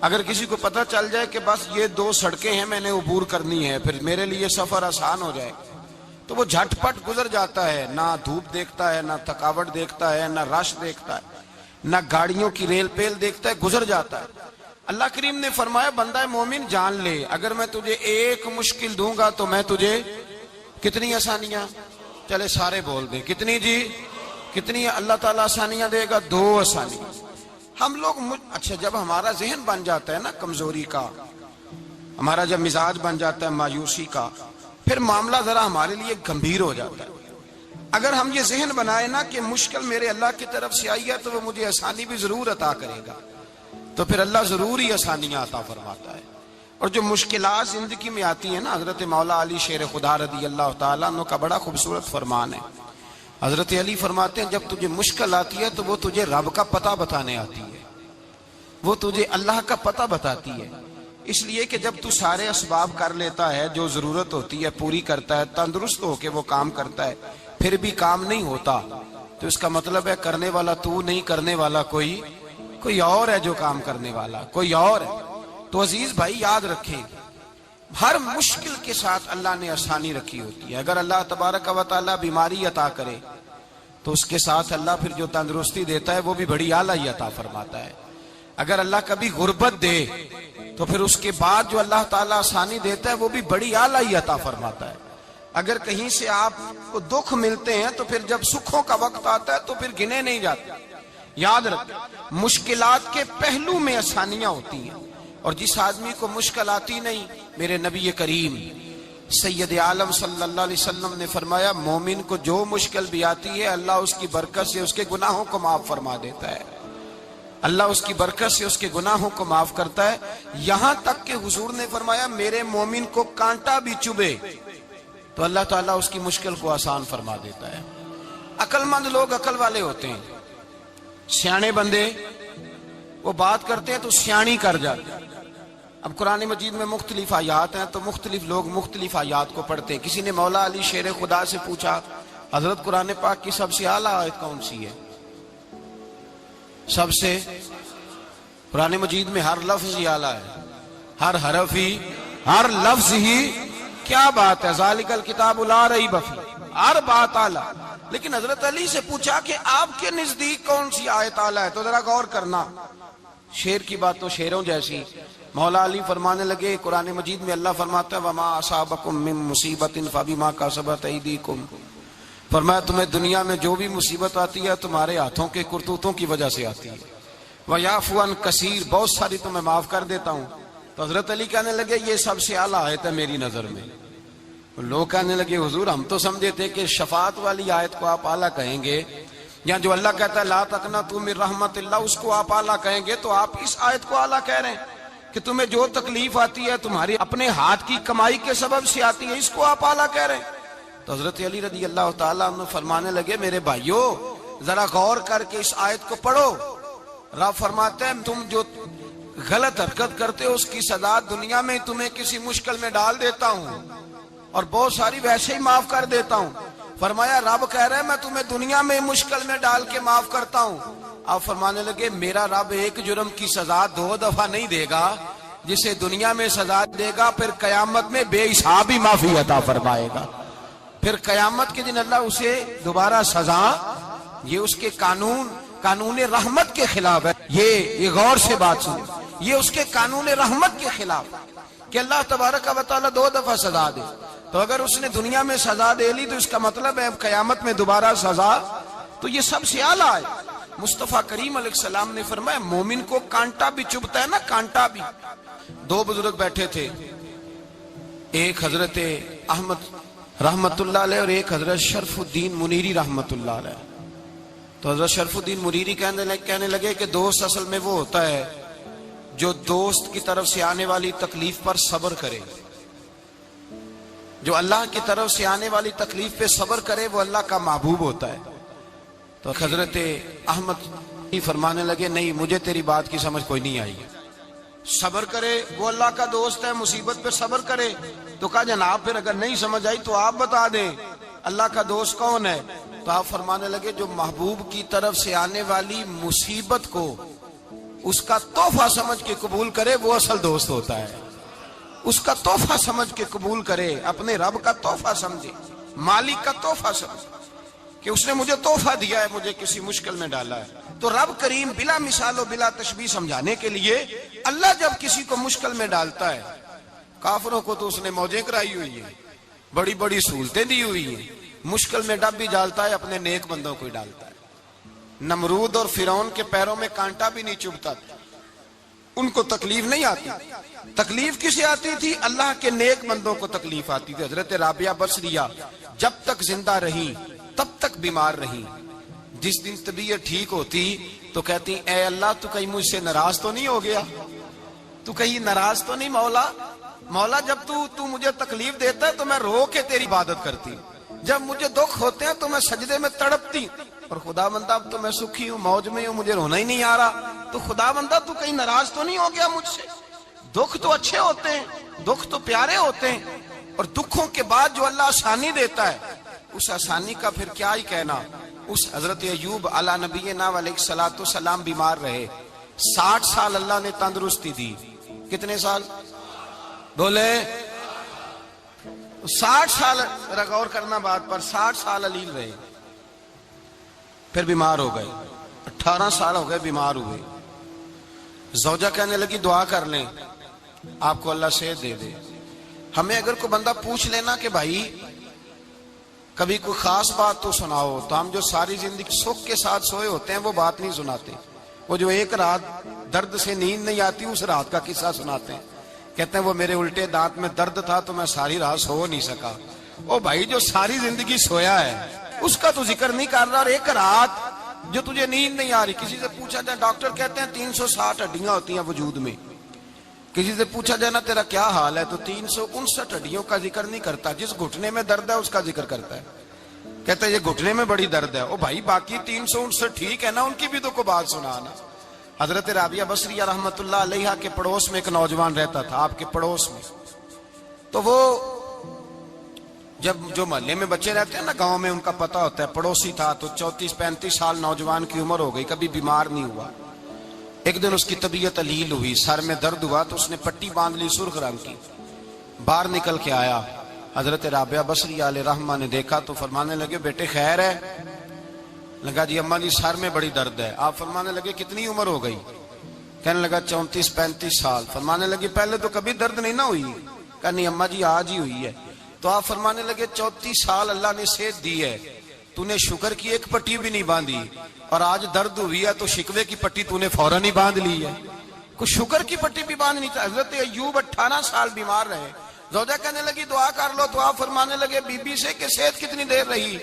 اگر کسی کو پتہ چل جائے کہ بس یہ 2 سڑکیں ہیں میں نے عبور کرنی ہے، پھر میرے لیے سفر آسان ہو جائے، تو وہ جھٹ پٹ گزر جاتا ہے، نہ دھوپ دیکھتا ہے، نہ تھکاوٹ دیکھتا ہے، نہ رش دیکھتا ہے، نہ گاڑیوں کی ریل پیل دیکھتا ہے، گزر جاتا ہے۔ اللہ کریم نے فرمایا بندہ مومن جان لے، اگر میں تجھے 1 مشکل دوں گا تو میں تجھے کتنی آسانیاں؟ چلے سارے بول دیں کتنی جی؟ کتنی اللہ تعالیٰ آسانیاں دے گا؟ 2 آسانیاں۔ ہم لوگ اچھا جب ہمارا ذہن بن جاتا ہے نا کمزوری کا، ہمارا جب مزاج بن جاتا ہے مایوسی کا، پھر معاملہ ذرا ہمارے لیے گمبھیر ہو جاتا ہے۔ اگر ہم یہ ذہن بنائے نا کہ مشکل میرے اللہ کی طرف سے آئی ہے تو وہ مجھے آسانی بھی ضرور عطا کرے گا، تو پھر اللہ ضرور ہی آسانیاں عطا فرماتا ہے۔ اور جو مشکلات زندگی میں آتی ہیں نا، حضرت مولا علی شیر خدا رضی اللہ تعالیٰ عنہ کا بڑا خوبصورت فرمان ہے۔ حضرت علی فرماتے ہیں جب تجھے مشکل آتی ہے تو وہ تجھے رب کا پتہ بتانے آتی ہے، وہ تجھے اللہ کا پتہ بتاتی ہے۔ اس لیے کہ جب تو سارے اسباب کر لیتا ہے، جو ضرورت ہوتی ہے پوری کرتا ہے، تندرست ہو کے وہ کام کرتا ہے، پھر بھی کام نہیں ہوتا، تو اس کا مطلب ہے کرنے والا تو نہیں، کرنے والا کوئی اور ہے جو کام کرنے والا، کوئی اور ہے۔ تو عزیز بھائی یاد رکھیں، ہر مشکل کے ساتھ اللہ نے آسانی رکھی ہوتی ہے۔ اگر اللہ تبارک و تعالیٰ بیماری عطا کرے تو اس کے ساتھ اللہ پھر جو تندرستی دیتا ہے وہ بھی بڑی اعلیٰ ہی عطا فرماتا ہے۔ اگر اللہ کبھی غربت دے تو پھر اس کے بعد جو اللہ تعالیٰ آسانی دیتا ہے وہ بھی بڑی اعلیٰ ہی عطا فرماتا ہے۔ اگر کہیں سے آپ کو دکھ ملتے ہیں تو پھر جب سکھوں کا وقت آتا ہے تو پھر گنے نہیں جاتے۔ یاد رکھیں مشکلات کے پہلو میں آسانیاں ہوتی ہیں، اور جس آدمی کو مشکل آتی نہیں، میرے نبی کریم سید عالم صلی اللہ علیہ وسلم نے فرمایا مومن کو جو مشکل بھی آتی ہے اللہ اس کی برکت سے اس کے گناہوں کو معاف فرما دیتا ہے، اللہ اس کی برکت سے اس کے گناہوں کو معاف کرتا ہے۔ یہاں تک کہ حضور نے فرمایا میرے مومن کو کانٹا بھی چبھے تو اللہ تعالیٰ اس کی مشکل کو آسان فرما دیتا ہے۔ عقل مند لوگ عقل والے ہوتے ہیں، سیانے بندے وہ بات کرتے ہیں تو سیانی کر جاتے ہیں۔ اب قرآن مجید میں مختلف آیات ہیں تو مختلف لوگ مختلف آیات کو پڑھتے ہیں۔ کسی نے مولا علی شیر خدا سے پوچھا حضرت قرآن پاک کی سب سے اعلیٰ آیت کون سی ہے؟ سب سے قرآن مجید میں ہر لفظ ہی اعلیٰ ہے، ہر حرف ہی، ہر لفظ ہی، کیا بات ہے، ذالک الکتاب لا ریب فیہ، ہر بات اعلیٰ۔ لیکن حضرت علی سے پوچھا کہ آپ کے نزدیک کون سی آیت اعلیٰ ہے، تو ذرا غور کرنا، شیر کی بات تو شیروں جیسی۔ مولا علی فرمانے لگے قرآن مجید میں اللہ فرماتا ہے وما اصابکم من مصیبت فبما کسبت ایدیکم، فرمایا تمہیں دنیا میں جو بھی مصیبت آتی ہے تمہارے ہاتھوں کے کرتوتوں کی وجہ سے آتی ہے، ویعفو عن کثیر، بہت ساری تمہیں معاف کر دیتا ہوں۔ تو حضرت علی کہنے لگے یہ سب سے اعلیٰ آیت ہے میری نظر میں۔ لوگ کہنے لگے حضور ہم تو سمجھے تھے کہ شفاعت والی آیت کو آپ اعلیٰ کہیں گے، یا جو اللہ کہتا ہے لا تقنطوا من رحمت اللہ اس کو آپ اعلیٰ کہیں گے، تو آپ اس آیت کو اعلیٰ کہہ رہے ہیں کہ تمہیں جو تکلیف آتی ہے تمہاری اپنے ہاتھ کی کمائی کے سبب سے آتی ہے، اس کو آپ اعلیٰ کہہ رہے ہیں۔ تو حضرت علی رضی اللہ تعالیٰ عنہ فرمانے لگے میرے بھائیو ذرا غور کر کے اس آیت کو پڑھو۔ رب فرماتے ہیں تم جو غلط حرکت کرتے ہو اس کی سزا دنیا میں تمہیں کسی مشکل میں ڈال دیتا ہوں اور بہت ساری ویسے ہی معاف کر دیتا ہوں۔ فرمایا رب کہہ رہے ہیں میں تمہیں دنیا میں مشکل میں ڈال کے معاف کرتا ہوں۔ آپ فرمانے لگے میرا رب ایک جرم کی سزا 2 دفعہ نہیں دے گا، جسے دنیا میں سزا دے گا پھر قیامت میں بے حساب ہی معافی عطا فرمائے گا۔ پھر قیامت کے دن اللہ اسے دوبارہ سزا، یہ اس کے قانون رحمت کے خلاف ہے۔ یہ غور سے بات سنیں، یہ اس کے قانون رحمت کے خلاف کہ اللہ تبارک و تعالیٰ 2 دفعہ سزا دے۔ تو اگر اس نے دنیا میں سزا دے لی تو اس کا مطلب ہے اب قیامت میں دوبارہ سزا، تو یہ سب سے اعلیٰ ہے۔ مصطفیٰ کریم علیہ السلام نے فرمایا مومن کو کانٹا بھی چبھتا ہے نا، کانٹا بھی۔ 2 بزرگ بیٹھے تھے، ایک حضرت احمد رحمت اللہ علیہ اور ایک حضرت شرف الدین منیری رحمت اللہ علیہ۔ تو حضرت شرف الدین منیری کہنے لگے کہ دوست اصل میں وہ ہوتا ہے جو دوست کی طرف سے آنے والی تکلیف پر صبر کرے، جو اللہ کی طرف سے آنے والی تکلیف پہ صبر کرے وہ اللہ کا محبوب ہوتا ہے۔ تو حضرت احمد فرمانے لگے نہیں مجھے تیری بات کی سمجھ کوئی نہیں آئی، صبر کرے وہ اللہ کا دوست ہے، مصیبت پہ صبر کرے۔ تو کہا جناب پھر اگر نہیں سمجھ آئی تو آپ بتا دیں اللہ کا دوست کون ہے؟ تو آپ فرمانے لگے جو محبوب کی طرف سے آنے والی مصیبت کو اس کا تحفہ سمجھ کے قبول کرے وہ اصل دوست ہوتا ہے۔ اس کا تحفہ سمجھ کے قبول کرے، اپنے رب کا تحفہ سمجھے، مالک کا تحفہ سمجھے کہ اس نے مجھے تحفہ دیا ہے، مجھے کسی مشکل میں ڈالا ہے۔ تو رب کریم بلا مثال و بلا تشبیہ سمجھانے کے لیے اللہ جب کسی کو مشکل میں ڈالتا ہے، کافروں کو تو اس نے موجیں کرائی ہوئی ہیں، بڑی بڑی سہولتیں دی ہوئی ہیں، مشکل میں ڈب بھی ڈالتا ہے، اپنے نیک بندوں کو ہی ڈالتا ہے۔ نمرود اور فرعون کے پیروں میں کانٹا بھی نہیں چبھتا تھا، ان کو تکلیف نہیں آتی۔ تکلیف کسے آتی تھی؟ اللہ کے نیک بندوں کو تکلیف آتی تھی۔ حضرت رابعہ بصریہ جب تک زندہ رہی تب تک بیمار رہی، جس دن طبیعت ٹھیک ہوتی تو کہتی اے اللہ تو کہیں مجھ سے ناراض تو نہیں ہو گیا، تو کہیں ناراض تو نہیں مولا، مولا جب تو مجھے تکلیف دیتا ہے تو میں رو کے تیری عبادت کرتی ہوں، جب مجھے دکھ ہوتے ہیں تو میں سجدے میں تڑپتی ہوں، اور خدا بندہ اب تو میں سکھی ہوں، موج میں ہوں، مجھے رونا ہی نہیں آ رہا، تو خدا بندہ تو کہیں ناراض تو نہیں ہو گیا مجھ سے؟ دکھ تو اچھے ہوتے ہیں، دکھ تو پیارے ہوتے ہیں، اور دکھوں کے بعد جو اللہ آسانی دیتا ہے اس آسانی کا پھر کیا ہی کہنا۔ اس حضرت ایوب علی نبینا علیہ الصلوۃ والسلام بیمار رہے، 60 سال اللہ نے تندرستی دی۔ کتنے سال بولے؟ 60 سال، غور کرنا بات پر، 60 سال علیل رہے، پھر بیمار ہو گئے، 18 سال ہو گئے بیمار ہوئے۔ زوجہ کہنے لگی دعا کر لیں آپ کو اللہ صحت دے دے۔ ہمیں اگر کوئی بندہ پوچھ لینا کہ بھائی کبھی کوئی خاص بات تو سناؤ، تو ہم جو ساری زندگی سکھ کے ساتھ سوئے ہوتے ہیں وہ بات نہیں سناتے، وہ جو ایک رات درد سے نیند نہیں آتی اس رات کا قصہ سناتے ہیں، کہتے ہیں وہ میرے الٹے دانت میں درد تھا تو میں ساری رات سو نہیں سکا۔ او بھائی جو ساری زندگی سویا ہے اس کا تو ذکر نہیں کر رہا، اور ایک رات جو تجھے نیند نہیں آ رہی۔ کسی سے پوچھا جائے، ڈاکٹر کہتے ہیں 360 ہڈیاں ہوتی ہیں وجود میں، کسی سے پوچھا جائے نا تیرا کیا حال ہے تو 359 ہڈیوں کا ذکر نہیں کرتا، جس گھٹنے میں درد ہے اس کا ذکر کرتا ہے، کہتا ہے یہ گھٹنے میں بڑی درد ہے۔ او بھائی باقی 359 ٹھیک ہے نا، ان کی بھی تو کوئی بات سنانا۔ حضرت رابعہ بصریہ رحمت اللہ علیہ کے پڑوس میں ایک نوجوان رہتا تھا، آپ کے پڑوس میں، تو وہ جب جو محلے میں بچے رہتے ہیں نا گاؤں میں، ان کا پتہ ہوتا ہے، پڑوسی تھا تو 34-35 سال نوجوان کی عمر ہو گئی، کبھی بیمار نہیں ہوا۔ ایک دن اس کی طبیعت علیل ہوئی، سر میں درد ہوا تو اس نے پٹی باندھ لی سرخ رنگ کی، باہر نکل کے آیا، حضرت رابعہ بصریہ علیہ رحمہ نے دیکھا تو فرمانے لگے بیٹے خیر ہے؟ لگا جی اماں جی سر میں بڑی درد ہے۔ آپ فرمانے لگے کتنی عمر ہو گئی؟ کہنے لگا 34-35 سال۔ فرمانے لگے پہلے تو کبھی درد نہیں نہ ہوئی؟ کہا نہیں اماں جی آج ہی ہوئی ہے۔ تو آپ فرمانے لگے 34 سال اللہ نے صحت دی ہے، تو نے شکر کی ایک پٹی بھی نہیں باندھی، اور آج درد ہوئی ہے تو شکوے کی پٹی تو نے فوراً ہی باندھ لی ہے، کوئی شکر کی پٹی بھی باندھنی تھی۔ حضرت ایوب 18 سال بیمار رہے، زوجہ کہنے لگی دعا کر لو، تو آپ فرمانے لگے بی بی سے کہ صحت کتنی دیر رہی؟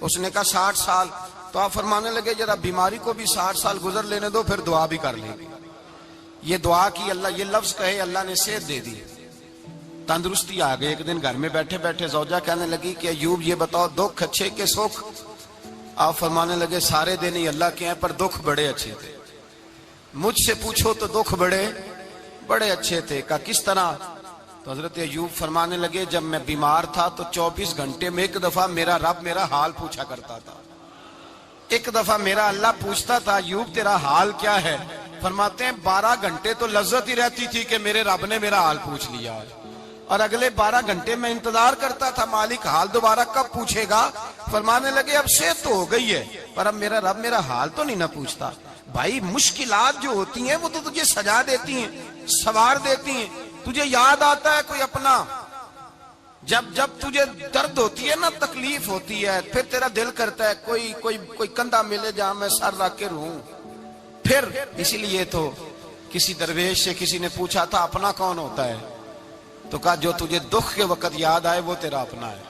اس نے کہا 60 سال۔ تو آپ فرمانے لگے ذرا بیماری کو بھی 60 سال گزر لینے دو پھر دعا بھی کر لیں گے۔ یہ دعا کی، اللہ یہ لفظ کہے اللہ نے صحت دے دی، تندرستی آ گئی۔ ایک دن گھر میں بیٹھے بیٹھے زوجہ کہنے لگی کہ ایوب یہ بتاؤ دکھ اچھے کہ سکھ؟ آپ فرمانے لگے سارے دن ہی اللہ کے ہیں پر دکھ بڑے اچھے تھے، مجھ سے پوچھو تو دکھ بڑے اچھے تھے۔ کہا کس طرح؟ تو حضرت ایوب فرمانے لگے جب میں بیمار تھا تو 24 گھنٹے میں ایک دفعہ میرا رب میرا حال پوچھا کرتا تھا، ایک دفعہ میرا اللہ پوچھتا تھا ایوب تیرا حال کیا ہے؟ فرماتے ہیں 12 گھنٹے تو لذت ہی رہتی تھی کہ میرے رب نے میرا حال پوچھ لیا، اور اگلے 12 گھنٹے میں انتظار کرتا تھا مالک حال دوبارہ کب پوچھے گا۔ فرمانے لگے اب صحت تو ہو گئی ہے پر اب میرا رب میرا حال تو نہیں نہ پوچھتا۔ بھائی مشکلات جو ہوتی ہیں وہ تو تجھے سجا دیتی ہیں، سوار دیتی ہیں، تجھے یاد آتا ہے کوئی اپنا، جب تجھے درد ہوتی ہے نا، تکلیف ہوتی ہے، پھر تیرا دل کرتا ہے کوئی کندھا ملے جہاں میں سر رکھ کے رہوں۔ پھر اسی لیے تو کسی درویش سے کسی نے پوچھا تھا اپنا کون ہوتا ہے؟ تو کہا جو تجھے دکھ کے وقت یاد آئے وہ تیرا اپنا ہے،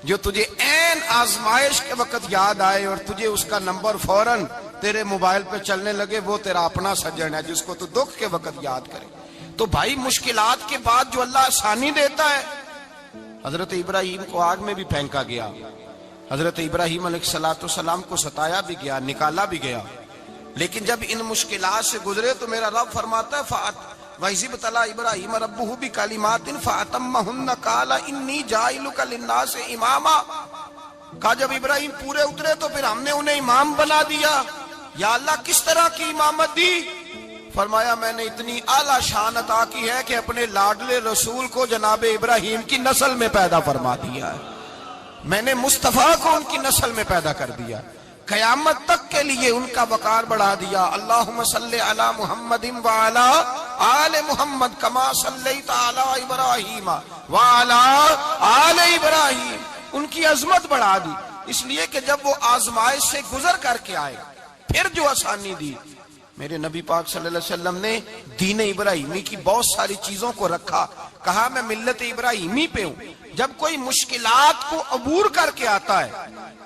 جو تجھے عین آزمائش کے وقت یاد آئے اور تجھے اس کا نمبر فوراً تیرے موبائل پہ چلنے لگے وہ تیرا اپنا سجن ہے، جس کو تو دکھ کے وقت یاد کرے۔ تو بھائی مشکلات کے بعد جو اللہ آسانی دیتا ہے، حضرت ابراہیم کو آگ میں بھی پھینکا گیا، حضرت ابراہیم علیہ السلام کو ستایا بھی گیا، نکالا بھی گیا، لیکن جب ان مشکلات سے گزرے تو میرا رب فرماتا ہے وَإِذِ ابْتَلَىٰ إِبْرَاهِيمَ رَبُّهُ بِكَلِمَاتٍ فَأَتَمَّهُنَّ قَالَ إِنِّي جَاعِلُكَ لِلنَّاسِ إِمَامًا۔ کہا جب ابراہیم پورے اترے تو پھر ہم نے انہیں امام بنا دیا۔ یا اللہ کس طرح کی امامت دی؟ فرمایا میں نے اتنی اعلیٰ شان عطا کی ہے کہ اپنے لاڈلے رسول کو جناب ابراہیم کی نسل میں پیدا فرما دیا ہے، میں نے مصطفیٰ کو ان کی نسل میں پیدا کر دیا، قیامت تک کے لیے ان کا وقار بڑھا دیا۔ اللہم صلی علی محمد وعلی آل محمد کما صلیت علی ابراہیم وعلی آل ابراہیم. ان کی عظمت بڑھا دی، اس لیے کہ جب وہ آزمائش سے گزر کر کے آئے پھر جو آسانی دی. میرے نبی پاک صلی اللہ علیہ وسلم نے دین ابراہیمی کی بہت ساری چیزوں کو رکھا، کہا میں ملت ابراہیمی پہ ہوں. جب کوئی مشکلات کو عبور کر کے آتا ہے،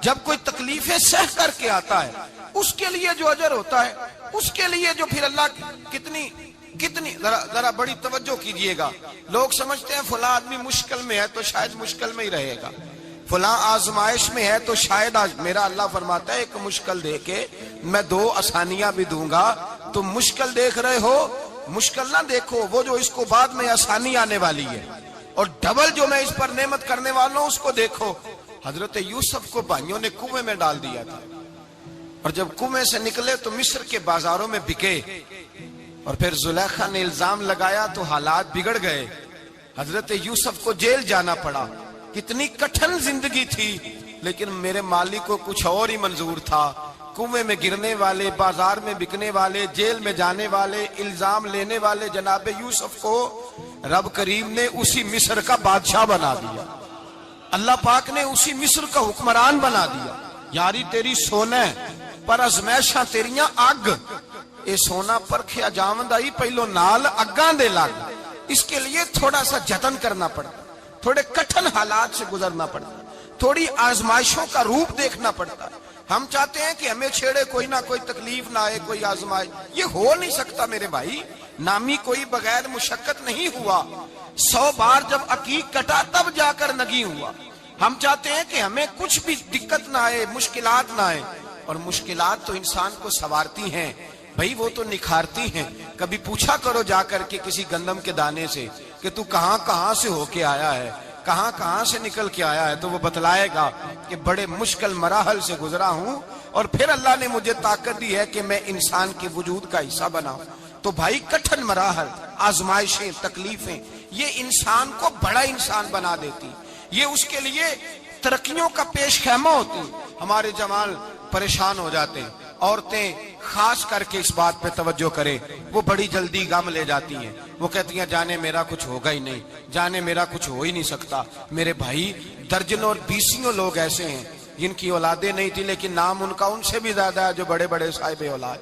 جب کوئی تکلیفیں سہ کر کے آتا ہے، اس کے لیے جو اجر ہوتا ہے، اس کے لیے جو پھر اللہ کتنی ذرا بڑی توجہ کیجئے گا. لوگ سمجھتے ہیں فلاں آدمی مشکل میں ہے تو شاید مشکل میں ہی رہے گا، فلاں آزمائش میں ہے تو شاید میرا اللہ فرماتا ہے ایک مشکل دے کے میں 2 آسانیاں بھی دوں گا. تم مشکل دیکھ رہے ہو، مشکل نہ دیکھو، وہ جو اس کو بعد میں آسانی آنے والی ہے، اور ڈبل جو میں اس پر نعمت کرنے والا ہوں اس کو دیکھو. حضرت یوسف کو بھائیوں نے کنویں میں ڈال دیا تھا، اور جب کنویں سے نکلے تو مصر کے بازاروں میں بکے، اور پھر زلیخا نے الزام لگایا تو حالات بگڑ گئے. حضرت یوسف کو جیل جانا پڑا. کتنی کٹھن زندگی تھی، لیکن میرے مالک کو کچھ اور ہی منظور تھا. کنویں میں گرنے والے، بازار میں بکنے والے، جیل میں جانے والے، الزام لینے والے جناب یوسف کو رب کریم نے اسی مصر کا بادشاہ بنا دیا. اللہ پاک نے اسی مصر کا حکمران بنا دیا. یاری تیری سونا پر ازمیشاں تیریاں اگ، اے سونا پرکھیا جاوند آئی پہلو نال اگاں دے لگ. اس کے لیے تھوڑا سا جتن کرنا پڑتا، تھوڑے کٹھن حالات سے گزرنا پڑتا، تھوڑی آزمائشوں کا روپ دیکھنا پڑتا. ہم چاہتے ہیں کہ ہمیں چھیڑے کوئی نہ کوئی تکلیف نہ آئے، کوئی آزمائش. یہ ہو نہیں سکتا میرے بھائی. نامی کوئی بغیر مشقت نہیں ہوا. 100 بار جب عقیق کٹا تب جا کر نگی ہوا. ہم چاہتے ہیں کہ ہمیں کچھ بھی دقت نہ آئے، مشکلات نہ آئے. اور مشکلات تو انسان کو سنوارتی ہیں بھائی، وہ تو نکھارتی ہیں. کبھی پوچھا کرو جا کر کے کسی گندم کے دانے سے کہ تو کہاں سے ہو کے آیا ہے، کہاں سے نکل کے آیا ہے، تو وہ بتلائے گا کہ بڑے مشکل مراحل سے گزرا ہوں، اور پھر اللہ نے مجھے طاقت دی ہے کہ میں انسان کے وجود کا حصہ بناؤں. تو بھائی کٹھن مراحل، آزمائشیں، تکلیفیں، یہ انسان کو بڑا انسان بنا دیتی. یہ اس کے لیے ترقیوں کا پیش خیمہ ہوتی. ہمارے جوان پریشان ہو جاتے ہیں. عورتیں خاص کر کے اس بات پہ توجہ کریں، وہ بڑی جلدی غم لے جاتی ہیں. وہ کہتی ہیں جانے میرا کچھ ہوگا ہی نہیں، جانے میرا کچھ ہو ہی نہیں سکتا. میرے بھائی درجنوں اور بیسیوں لوگ ایسے ہیں جن کی اولادیں نہیں تھی، لیکن نام ان کا ان سے بھی زیادہ ہے جو بڑے بڑے صاحب اولاد.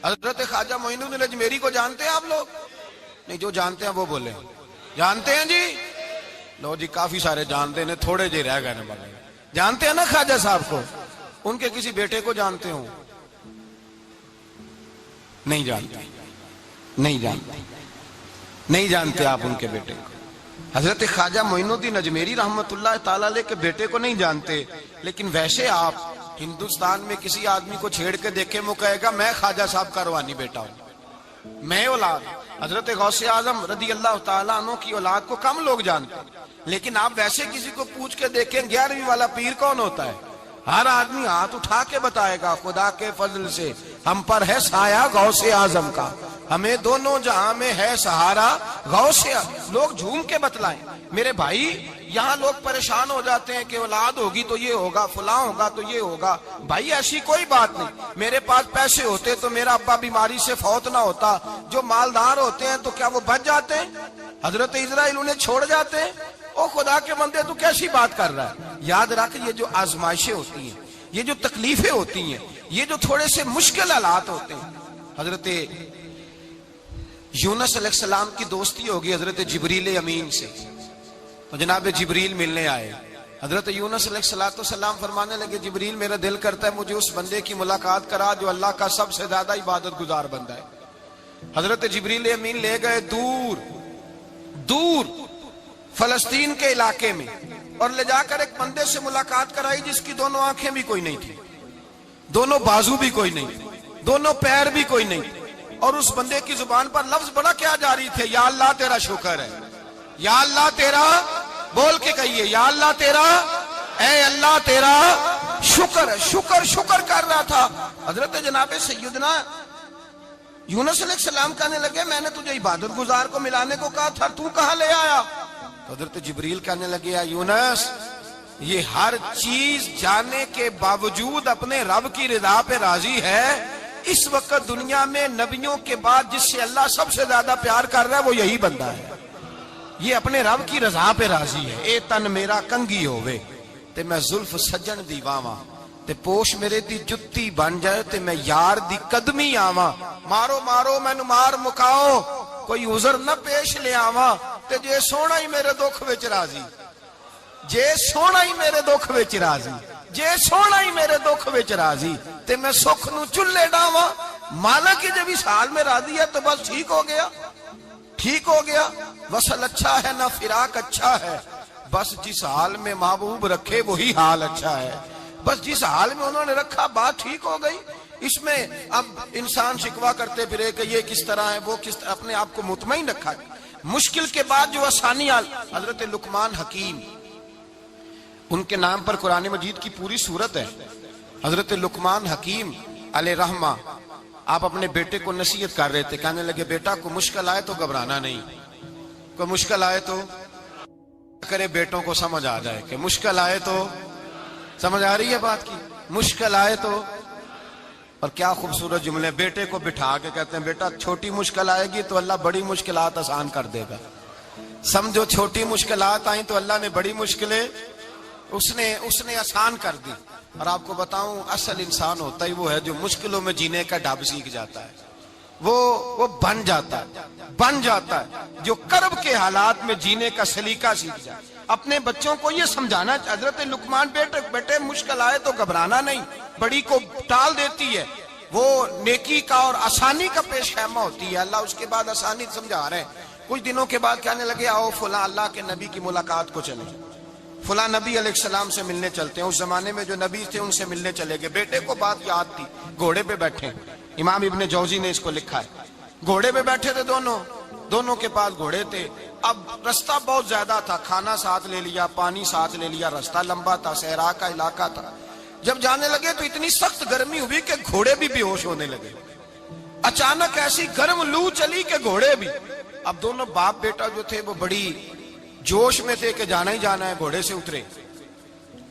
حضرت خواجہ معین الدین اجمیری کو جانتے ہیں آپ لوگ؟ نہیں، جو جانتے ہیں وہ بولے. جانتے ہیں جی؟ لو جی کافی سارے جانتے ہیں، تھوڑے جی رہ گئے نا. جانتے ہیں نا خواجہ صاحب کو؟ ان کے کسی بیٹے کو جانتے ہوں؟ نہیں جانتے، نہیں جانتے آپ ان کے بیٹے کو. حضرت خواجہ معین الدین اجمیری رحمت اللہ تعالی علیہ کے بیٹے کو نہیں جانتے. لیکن ویسے آپ ہندوستان میں کسی آدمی کو چھیڑ کے دیکھیں، وہ کہے گا میں خواجہ صاحب کا روحانی بیٹا ہوں، میں اولاد. حضرت غوث اعظم رضی اللہ تعالیٰ عنہ کی اولاد کو کم لوگ جانتے ہیں. لیکن آپ ویسے کسی کو پوچھ کے دیکھیں 11ویں والا پیر کون ہوتا ہے، ہر آدمی ہاتھ اٹھا کے بتائے گا خدا کے فضل سے ہم پر ہے سایہ غوث اعظم کا، ہمیں دونوں جہاں میں ہے سہارا غوث. لوگ جھوم کے بتلائیں. میرے بھائی یہاں لوگ پریشان ہو جاتے ہیں کہ اولاد ہوگی تو یہ ہوگا، فلاں ہوگا تو یہ ہوگا. بھائی ایسی کوئی بات نہیں. میرے پاس پیسے ہوتے تو میرا ابا بیماری سے فوت نہ ہوتا. جو مالدار ہوتے ہیں تو کیا وہ بچ جاتے ہیں؟ حضرت اسرائیل انہیں چھوڑ جاتے ہیں؟ او خدا کے بندے تو کیسی بات کر رہا ہے. یاد رکھ، یہ جو آزمائشیں ہوتی ہیں، یہ جو تکلیفیں ہوتی ہیں، یہ جو تھوڑے سے مشکل حالات ہوتے ہیں. حضرت یونس علیہ السلام کی دوستی ہوگی حضرت جبریل امین سے، تو جناب جبریل ملنے آئے. حضرت یونس علیہ السلام فرمانے لگے جبریل میرا دل کرتا ہے مجھے اس بندے کی ملاقات کرا جو اللہ کا سب سے زیادہ عبادت گزار بندہ ہے. حضرت جبریل امین لے گئے دور فلسطین کے علاقے میں، اور لے جا کر ایک بندے سے ملاقات کرائی جس کی دونوں آنکھیں بھی کوئی نہیں تھی، دونوں بازو بھی کوئی نہیں تھی، دونوں پیر بھی کوئی نہیں تھی. اور اس بندے کی زبان پر لفظ بڑا کیا جاری تھے، یا اللہ تیرا شکر ہے، یا اللہ تیرا، بول کے کہیے یا اللہ تیرا، اے اللہ تیرا شکر ہے. شکر کر رہا تھا. حضرت جناب سیدنا یونس علیہ السلام کہنے لگے میں نے تجھے عبادت گزار کو ملانے کو کہا تھا، تو کہاں لے آیا؟ حضرت جبریل کہنے لگے یا یونس، یہ ہر چیز جانے کے باوجود اپنے رب کی رضا پہ راضی ہے اس وقت دنیا میں نبیوں کے بعد جس سے اللہ سب سے زیادہ پیار کر رہا ہے وہ یہی بندہ ہے. یہ اپنے رب کی رضا پہ راضی ہے. اے تن میرا کنگھی ہووے تے میں زلف سجن دی واواں, تے پوش میرے دی جتی بن جائے تے میں یار دی قدمی آواں. مارو مارو مینوں مار مکاؤ, کوئی عذر نہ پیش لے آواں, تے جے سونا ہی میرے دکھ وچ راضی, جے سونا ہی میرے دکھ وچ راضی, جے سونا ہی میرے دکھ وچ راضی, تے میں سکھ نو چلے ڈاواں. مانا کہ جب اس حال میں راضی ہے تو بس ٹھیک ہو گیا, ٹھیک ہو گیا. وصل اچھا ہے نہ فراق اچھا ہے, بس جس حال میں محبوب رکھے وہی حال اچھا ہے. بس جس حال میں انہوں نے رکھا بات ٹھیک ہو گئی. اس میں اب انسان شکوا کرتے پھرے کہ یہ کس طرح ہے وہ کس طرح, اپنے آپ کو مطمئن رکھا. مشکل کے بعد جو آسانی حضرت لقمان حکیم, ان کے نام پر قرآن مجید کی پوری سورت ہے. حضرت لقمان حکیم علیہ رحمہ آپ اپنے بیٹے کو نصیحت کر رہے تھے. کہنے لگے بیٹا کو مشکل آئے تو گھبرانا نہیں, کوئی مشکل آئے تو کرے بیٹوں کو سمجھ آ جائے کہ مشکل آئے تو, سمجھ آ رہی ہے بات کی, مشکل آئے تو. اور کیا خوبصورت جملے, بیٹے کو بٹھا کے کہتے ہیں بیٹا چھوٹی مشکل آئے گی تو اللہ بڑی مشکلات آسان کر دے گا. سمجھو چھوٹی مشکلات آئیں تو اللہ نے بڑی مشکلیں اس نے آسان کر دی. اور آپ کو بتاؤں اصل انسان ہوتا ہی وہ ہے جو مشکلوں میں جینے کا ڈھب سیکھ جاتا ہے, وہ بن جاتا ہے جو کرب کے حالات میں جینے کا سلیقہ سیکھ جائے. اپنے بچوں کو یہ سمجھانا, حضرت لقمان بیٹے مشکل آئے تو گھبرانا نہیں, بڑی کو ٹال دیتی ہے, وہ نیکی کا اور آسانی کا پیش خیمہ ہوتی ہے. اللہ اس کے بعد آسانی سمجھا رہے ہیں. کچھ دنوں کے بعد کہنے لگے آؤ فلاں اللہ کے نبی کی ملاقات کو چلیں, فلاں نبی علیہ السلام سے ملنے چلتے ہیں. اس زمانے میں جو نبی تھے ان سے ملنے چلے گئے. بیٹے کو بات یاد تھی, گھوڑے پہ بیٹھے, امام ابن جوزی نے اس کو لکھا ہے, گھوڑے پہ بیٹھے تھے دونوں کے پاس گھوڑے تھے. اب رستہ بہت زیادہ تھا, کھانا ساتھ لے لیا, پانی ساتھ لے لیا, رستہ لمبا تھا, صحرا کا علاقہ تھا. جب جانے لگے تو اتنی سخت گرمی ہوئی کہ گھوڑے بھی بے ہوش ہونے لگے. اچانک ایسی گرم لو چلی کہ گھوڑے بھی. اب دونوں باپ بیٹا جو تھے وہ بڑی جوش میں تھے کہ جانا ہی جانا ہے. گھوڑے سے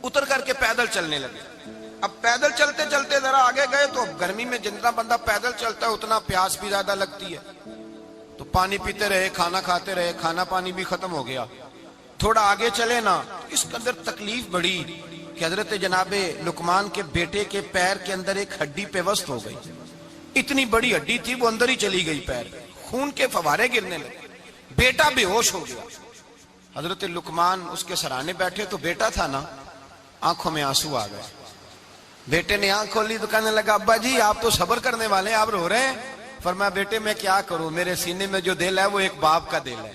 اتر کر کے پیدل چلنے لگے. اب پیدل چلتے چلتے ذرا آگے گئے تو گرمی میں جتنا بندہ پیدل چلتا ہے اتنا پیاس بھی زیادہ لگتی ہے, تو پانی پیتے رہے, کھانا کھاتے رہے, کھانا پانی بھی ختم ہو گیا. تھوڑا آگے چلے نا, اس کے اندر تکلیف بڑی کہ حضرت جناب لقمان کے بیٹے کے پیر کے اندر ایک ہڈی پیوست ہو گئی. اتنی بڑی ہڈی تھی وہ اندر ہی چلی گئی, پیر خون کے فوارے گرنے لگے, بیٹا بے ہوش ہو گیا. حضرت لقمان اس کے سرانے بیٹھے تو بیٹا تھا نا, آنکھوں میں آنسو آ گئے. بیٹے نے آنکھ کھولی تو کہنے لگا ابا جی آپ تو صبر کرنے والے ہیں, آپ رو رہے ہیں. فرمایا بیٹے میں کیا کروں, میرے سینے میں جو دل ہے وہ ایک باپ کا دل ہے.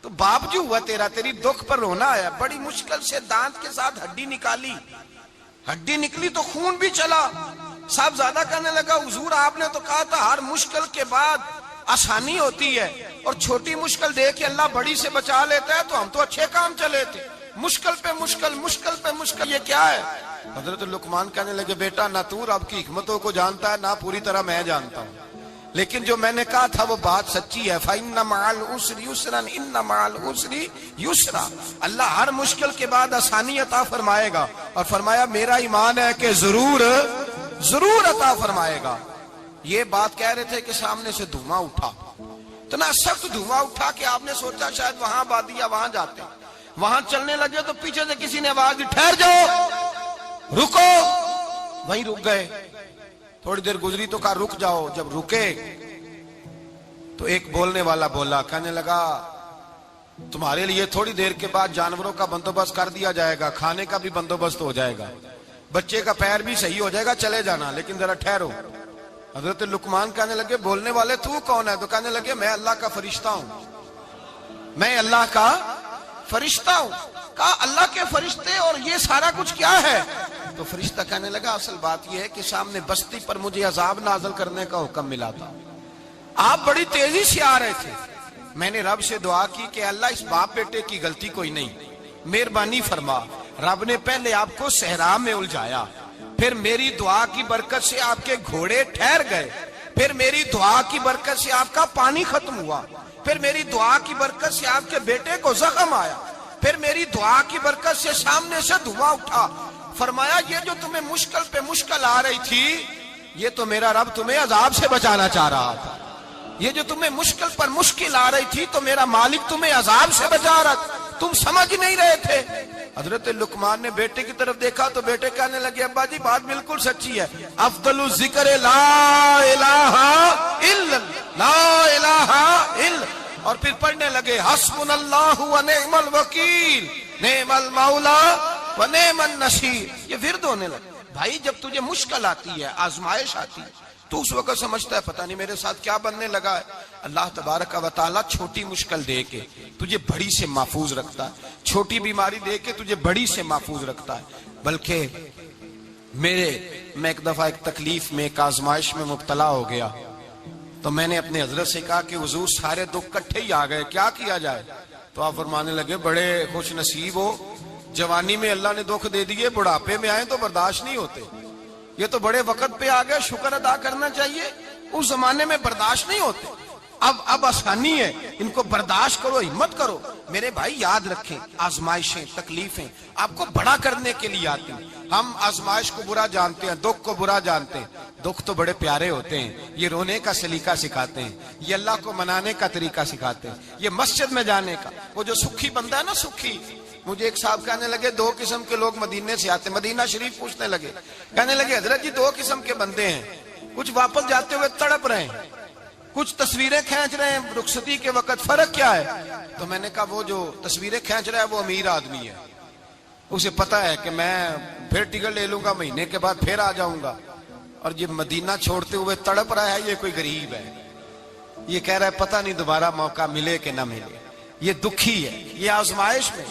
تو باپ جو ہوا تیری دکھ پر رونا آیا. بڑی مشکل سے دانت کے ساتھ ہڈی نکالی, ہڈی نکلی تو خون بھی چلا. صاحب زیادہ کہنے لگا حضور آپ نے تو کہا تھا ہر مشکل کے بعد آسانی ہوتی ہے, اور چھوٹی مشکل دے کے اللہ بڑی سے بچا لیتا ہے, تو ہم تو اچھے کام چلے تھے. مشکل پہ مشکل, مشکل پہ مشکل, یہ کیا ہے؟ حضرت لقمان کہنے لگے بیٹا نہ تو رب کی حکمتوں کو جانتا ہے نہ پوری طرح میں جانتا ہوں, لیکن جو میں نے کہا تھا وہ بات سچی ہے. فَإِنَّ مَعَ الْعُسْرِ يُسْرًا إِنَّ مَعَ الْعُسْرِ يُسْرًا. اللہ ہر مشکل کے بعد آسانی عطا فرمائے گا, اور فرمایا میرا ایمان ہے کہ ضرور عطا فرمائے گا. یہ بات کہہ رہے تھے کہ سامنے سے دھواں اٹھا, اتنا سخت دھواں اٹھا کہ آپ نے سوچا شاید وہاں آبادی ہے, وہاں جاتے. وہاں چلنے لگے تو پیچھے سے کسی نے آواز دی ٹھہر جاؤ, رکو. وہیں رک گئے. تھوڑی دیر گزری تو کہا رک جاؤ. جب رکے تو ایک بولنے والا بولا, کہنے لگا تمہارے لیے تھوڑی دیر کے بعد جانوروں کا بندوبست کر دیا جائے گا, کھانے کا بھی بندوبست ہو جائے گا, بچے کا پیر بھی صحیح ہو جائے گا, چلے جانا, لیکن ذرا ٹھہرو. حضرت لقمان کہنے لگے بولنے والے تو کون ہے؟ تو کہنے لگے میں اللہ کا فرشتہ ہوں, میں اللہ کا فرشتہ ہوں. کہا اللہ کے فرشتے اور یہ سارا کچھ کیا ہے؟ تو فرشتہ کہنے لگا اصل بات یہ ہے کہ سامنے بستی پر مجھے عذاب نازل کرنے کا حکم ملا تھا, آپ بڑی تیزی سے آ رہے تھے. میں نے رب سے دعا کی کہ اللہ اس باپ بیٹے کی غلطی کوئی نہیں, مہربانی فرما. رب نے پہلے آپ کو صحرا میں الجھایا, پھر میری دعا کی برکت سے آپ کے گھوڑے ٹھہر گئے, پھر میری دعا کی برکت سے آپ کا پانی ختم ہوا, پھر میری دعا کی برکت سے آپ کے بیٹے کو زخم آیا, پھر میری دعا کی برکت سے سامنے سے دھواں اٹھا. فرمایا یہ جو تمہیں مشکل پہ مشکل آ رہی تھی یہ تو میرا رب تمہیں عذاب سے بچانا چاہ رہا تھا، یہ جو تمہیں مشکل پر مشکل آ رہی تھی تو میرا مالک تمہیں عذاب سے بچا رہا تھا، تم سمجھ نہیں رہے تھے۔ حضرت لقمان نے بیٹے کی طرف دیکھا تو بیٹے کہنے لگے ابا جی بات بالکل سچی ہے، افضل الذکر لا الہ الا لا الہ الا، اور پھر پڑھنے لگے حسبنا اللہ و نعم الوکیل نعم المولا و نعم النصیر، یہ ورد ہونے لگے۔ بھائی جب تجھے مشکل آتی ہے، آزمائش آتی ہے، تو اس وقت سمجھتا ہے پتہ نہیں میرے ساتھ کیا بننے لگا ہے۔ اللہ تبارک و تعالیٰ چھوٹی مشکل دے کے تجھے بڑی سے محفوظ رکھتا ہے، چھوٹی بیماری دے کے تجھے بڑی سے محفوظ رکھتا ہے۔ بلکہ میں ایک دفعہ ایک تکلیف میں، ایک آزمائش میں مبتلا ہو گیا، تو میں نے اپنے حضرت سے کہا کہ حضور سارے دکھ کٹھے ہی آ گئے، کیا کیا جائے؟ تو آپ فرمانے لگے بڑے خوش نصیب ہو، جوانی میں اللہ نے دکھ دے دیے، بڑھاپے میں آئے تو برداشت نہیں ہوتے، یہ تو بڑے وقت پہ آ گئے، شکر ادا کرنا چاہیے، اس زمانے میں برداشت نہیں ہوتے، اب آسانی ہے، ان کو برداشت کرو، ہمت کرو۔ میرے بھائی یاد رکھیں، آزمائشیں تکلیفیں آپ کو بڑا کرنے کے لیے آتی ہیں۔ ہم آزمائش کو برا جانتے ہیں، دکھ کو برا جانتے ہیں، دکھ تو بڑے پیارے ہوتے ہیں، یہ رونے کا سلیقہ سکھاتے ہیں، یہ اللہ کو منانے کا طریقہ سکھاتے ہیں، یہ مسجد میں جانے کا۔ وہ جو سکھی بندہ ہے نا، سکھی، مجھے ایک صاحب کہنے لگے دو قسم کے لوگ مدینے سے آتے، مدینہ شریف پوچھنے لگے، کہنے لگے حضرت جی دو قسم کے بندے ہیں، کچھ واپس جاتے ہوئے تڑپ رہے ہیں، کچھ تصویریں کھینچ رہے ہیں رخصتی کے وقت، فرق کیا ہے؟ تو میں نے کہا وہ جو تصویریں کھینچ رہا ہے وہ امیر آدمی ہے، اسے پتا ہے کہ میں پھر ٹکٹ لے لوں گا، مہینے کے بعد پھر آ جاؤں گا، اور یہ مدینہ چھوڑتے ہوئے تڑپ رہا ہے، یہ کوئی غریب ہے، یہ کہہ رہا ہے پتہ نہیں دوبارہ موقع ملے کہ نہ ملے، یہ دکھی ہے، یہ آزمائش میں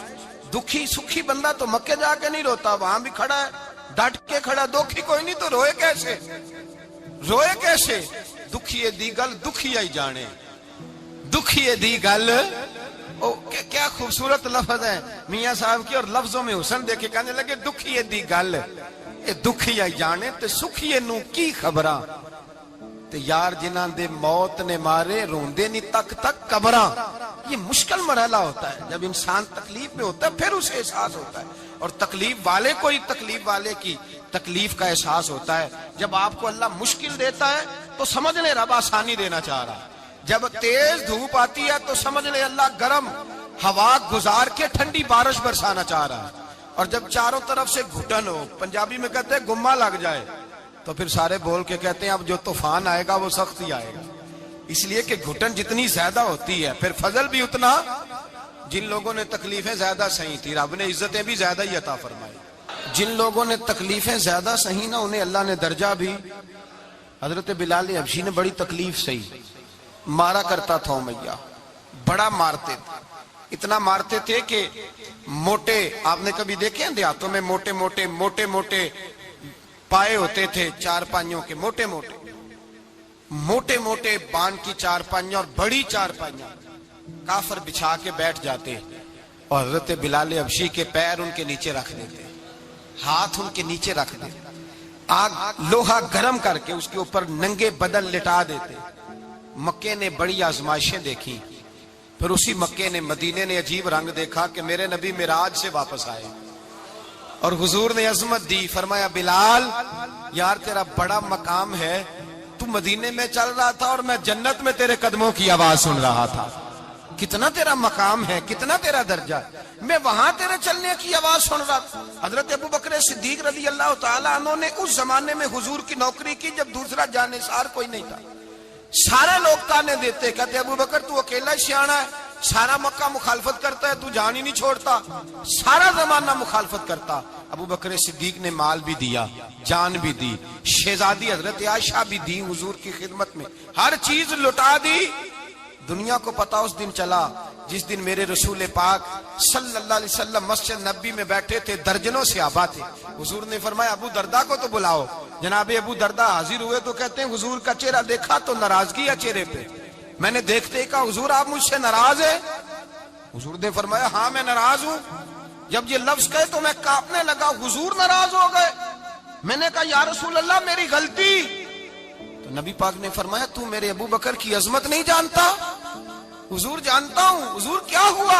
دکھی۔ سکھی بندہ تو مکے جا کے نہیں روتا، وہاں بھی کھڑا ہے، ڈٹ کے کھڑا، دکھی کوئی نہیں تو روئے کیسے؟ روئے کیسے؟ دکھیے دی گل دکھیا ہی جانے، دکھیے دی گل، کیا خوبصورت لفظ ہے میاں صاحب کی، اور لفظوں میں حسن دیکھے، کہنے لگے دکھیے دی گل اے دکھیا ہی جانے، تے سکھیے نو کی خبراں، تے یار جنہاں دے موت نے مارے روندے نہیں تک تک قبراں۔ یہ مشکل مرحلہ ہوتا ہے، جب انسان تکلیف میں ہوتا ہے پھر اسے احساس ہوتا ہے، اور تکلیف والے کو ہی تکلیف والے کی تکلیف کا احساس ہوتا ہے۔ جب آپ کو اللہ مشکل دیتا ہے تو سمجھ لے رب آسانی دینا چاہ رہا ہے، جب تیز دھوپ آتی ہے تو سمجھ لے اللہ گرم ہوا گزار کے ٹھنڈی بارش برسانا چاہ رہا ہے، اور جب چاروں طرف سے گھٹن ہو، پنجابی میں کہتے ہیں گمہ لگ جائے، تو پھر سارے بول کے کہتے ہیں اب جو طوفان آئے گا وہ سخت ہی آئے گا، اس لیے کہ گھٹن جتنی زیادہ ہوتی ہے پھر فضل بھی اتنا۔ جن لوگوں نے تکلیفیں زیادہ سہی تھی رب نے عزتیں بھی زیادہ ہی عطا فرمائی، جن لوگوں نے تکلیفیں زیادہ سہی نا انہیں اللہ نے درجہ بھی۔ حضرت بلال حبشی نے بڑی تکلیف سہی، مارا کرتا تھا امیہ، بڑا مارتے تھے، اتنا مارتے تھے کہ موٹے، آپ نے کبھی دیکھے ہیں دیہاتوں میں موٹے موٹے موٹے موٹے پائے ہوتے تھے چار پائیوں کے، موٹے موٹے موٹے موٹے بان کی چار پائیاں اور بڑی چار پائیاں کافر بچھا کے بیٹھ جاتے، اور حضرت بلال حبشی کے پیر ان کے نیچے رکھ دیتے، ہاتھ ان کے نیچے رکھ دیتے، آگ لوہا گرم کر کے اس کے اوپر ننگے بدن لٹا دیتے۔ مکے نے بڑی آزمائشیں دیکھی، پھر اسی مکے نے، مدینے نے عجیب رنگ دیکھا کہ میرے نبی معراج سے واپس آئے، اور حضور نے عظمت دی، فرمایا بلال یار تیرا بڑا مقام ہے، تو مدینے میں چل رہا تھا اور میں جنت میں تیرے قدموں کی آواز سن رہا تھا، کتنا تیرا مقام ہے، کتنا تیرا درجہ، میں وہاں تیرے چلنے کی آواز سن رہا تھا۔ حضرت ابو بکر صدیق رضی اللہ تعالیٰ عنہ نے اس زمانے میں حضور کی نوکری کی جب دوسرا جانثار کوئی نہیں تھا، سارے لوگ تانے دیتے، کہتے ابو بکر تو اکیلا ہی سیاںا ہے، سارا مکہ مخالفت کرتا ہے، تو جان ہی نہیں چھوڑتا، سارا زمانہ مخالفت کرتا۔ ابو بکر صدیق نے مال بھی دیا، جان بھی دی، شہزادی حضرت عائشہ بھی دی حضور کی خدمت میں، ہر چیز لٹا دی۔ دنیا کو پتا اس دن چلا جس دن میرے رسول پاک صلی اللہ علیہ وسلم مسجد نبی میں بیٹھے تھے، درجنوں صحابہ تھے، حضور نے فرمایا ابو دردہ کو تو بلاؤ۔ جناب ابو دردہ حاضر ہوئے تو کہتے ہیں حضور کا چہرہ دیکھا تو ناراضگی ہے چہرے پہ، میں نے دیکھتے ہی کہا حضور آپ مجھ سے ناراض ہیں؟ حضور نے فرمایا ہاں میں ناراض ہوں۔ جب یہ لفظ کہے تو میں کانپنے لگا، حضور ناراض ہو گئے؟ میں نے کہا یا رسول اللہ میری غلطی۔ تو نبی پاک نے فرمایا تو میرے ابو بکر کی عظمت نہیں جانتا؟ حضور جانتا ہوں۔ حضور کیا ہوا؟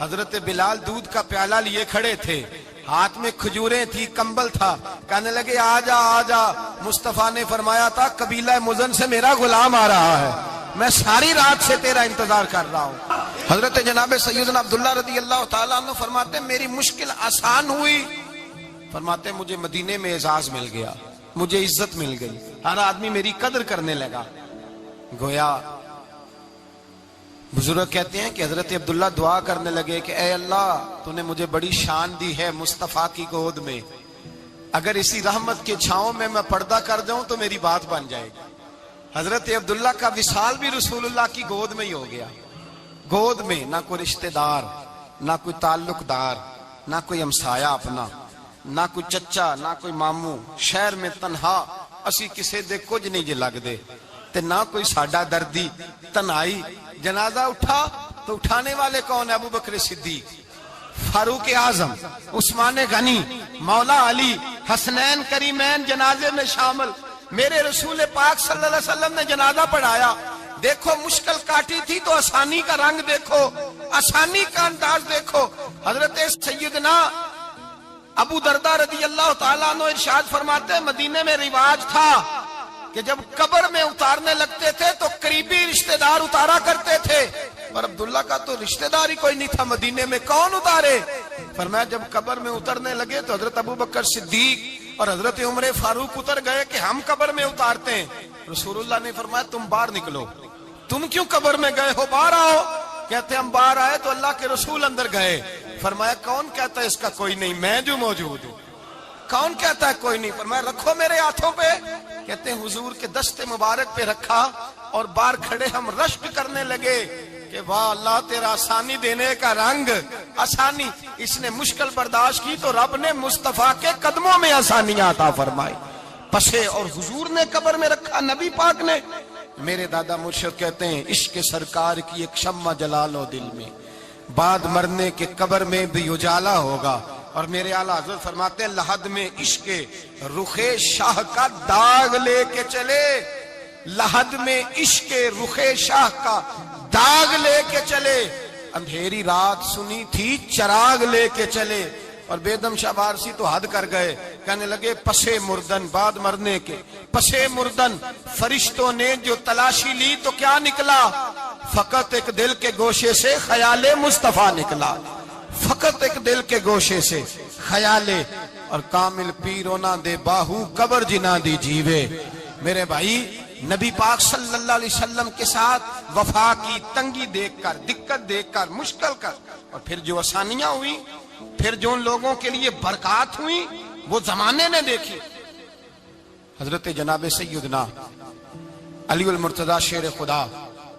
حضرت بلال دودھ کا پیالہ لیے کھڑے تھے، ہاتھ میں کھجوریں تھی، کمبل تھا، کہنے لگے آجا آجا۔ مصطفیٰ نے فرمایا تھا قبیلہ مزن سے میرا غلام آ رہا ہے، میں ساری رات سے تیرا انتظار کر رہا ہوں۔ حضرت جناب سیدنا عبداللہ رضی اللہ تعالیٰ عنہ فرماتے میری مشکل آسان ہوئی، فرماتے مجھے مدینے میں اعزاز مل گیا، مجھے عزت مل گئی، ہر آدمی میری قدر کرنے لگا۔ گویا بزرگ کہتے ہیں کہ حضرت عبداللہ دعا کرنے لگے کہ اے اللہ تو نے مجھے بڑی شان دی ہے مصطفیٰ کی گود میں، اگر اسی رحمت کے چھاؤں میں پردہ کر جاؤں تو میری بات بن جائے گی۔ حضرت عبداللہ کا وصال بھی رسول اللہ کی گود میں ہی ہو گیا، گود میں، نہ کوئی رشتہ دار، نہ کوئی تعلق دار، نہ کوئی ہمسایا اپنا، نہ کوئی چچا، نہ کوئی ماموں، شہر میں تنہا اسی کسے دے کچھ نہیں جے لگ دے تے نہ کوئی ساڈا دردی، تنہائی۔ جنازہ اٹھا تو اٹھانے والے کون؟ ابو بکر صدیق، فاروق اعظم، عثمان غنی، مولا علی، حسنین کریمین جنازے میں شامل۔ میرے رسول پاک صلی اللہ علیہ وسلم نے جنازہ پڑھایا، دیکھو مشکل کاٹی تھی تو آسانی کا رنگ دیکھو، آسانی کا انداز دیکھو۔ حضرت سیدنا ابو دردہ رضی اللہ تعالیٰ عنہ ارشاد فرماتے مدینے میں رواج تھا کہ جب قبر میں اتارنے لگتے تھے تو قریبی رشتہ دار اتارا کرتے تھے، اور عبداللہ کا تو رشتہ دار ہی کوئی نہیں تھا مدینے میں، کون اتارے؟ فرمایا جب قبر میں اترنے لگے تو حضرت ابو بکر صدیق اور حضرت عمر فاروق اتر گئے کہ ہم قبر میں اتارتے ہیں۔ رسول اللہ نے فرمایا تم باہر نکلو، تم کیوں قبر میں گئے ہو، باہر آؤ۔ کہتے ہم باہر آئے تو اللہ کے رسول اندر گئے، فرمایا کون کہتا ہے اس کا کوئی نہیں، میں جو موجود ہوں، کون کہتا ہے کوئی نہیں؟ فرمایا رکھو میرے ہاتھوں پہ، کہتے ہیں حضور کے دست مبارک پہ رکھا اور باہر کھڑے ہم رشک کرنے لگے کہ واہ اللہ تیرا آسانی دینے کا رنگ، آسانی۔ اس نے مشکل برداشت کی تو رب نے مصطفیٰ کے قدموں میں آسانیاں عطا فرمائی، پسے اور حضور نے قبر میں رکھا، نبی پاک نے۔ میرے دادا مرشد کہتے ہیں عشق سرکار کی ایک شمع جلا لو دل میں، بعد مرنے کے قبر میں بھی اجالا ہوگا۔ اور میرے اعلیٰ حضرت فرماتے ہیں لحد میں عشق رخ شاہ کا داغ لے کے چلے، لحد میں عشق رخ شاہ کا داغ لے کے چلے، اندھیری رات سنی تھی چراغ لے کے چلے۔ اور بیدم شاہ بارسی تو حد کر گئے، کہنے لگے پسے مردن، بعد مرنے کے پسے مردن فرشتوں نے جو تلاشی لی تو کیا نکلا؟ فقط ایک دل کے گوشے سے خیال مصطفیٰ نکلا، فقط ایک دل کے گوشے سے خیال۔ اور کامل پیرونا دے باہو قبر جنا دی جیوے۔ میرے بھائی نبی پاک صلی اللہ علیہ وسلم کے ساتھ وفا کی تنگی دیکھ کر، دقت دیکھ کر، مشکل کر، اور پھر جو آسانیاں ہوئی، پھر جو ان لوگوں کے لیے برکات ہوئی وہ زمانے نے دیکھی۔ حضرت جناب سیدنا علی المرتضی شیر خدا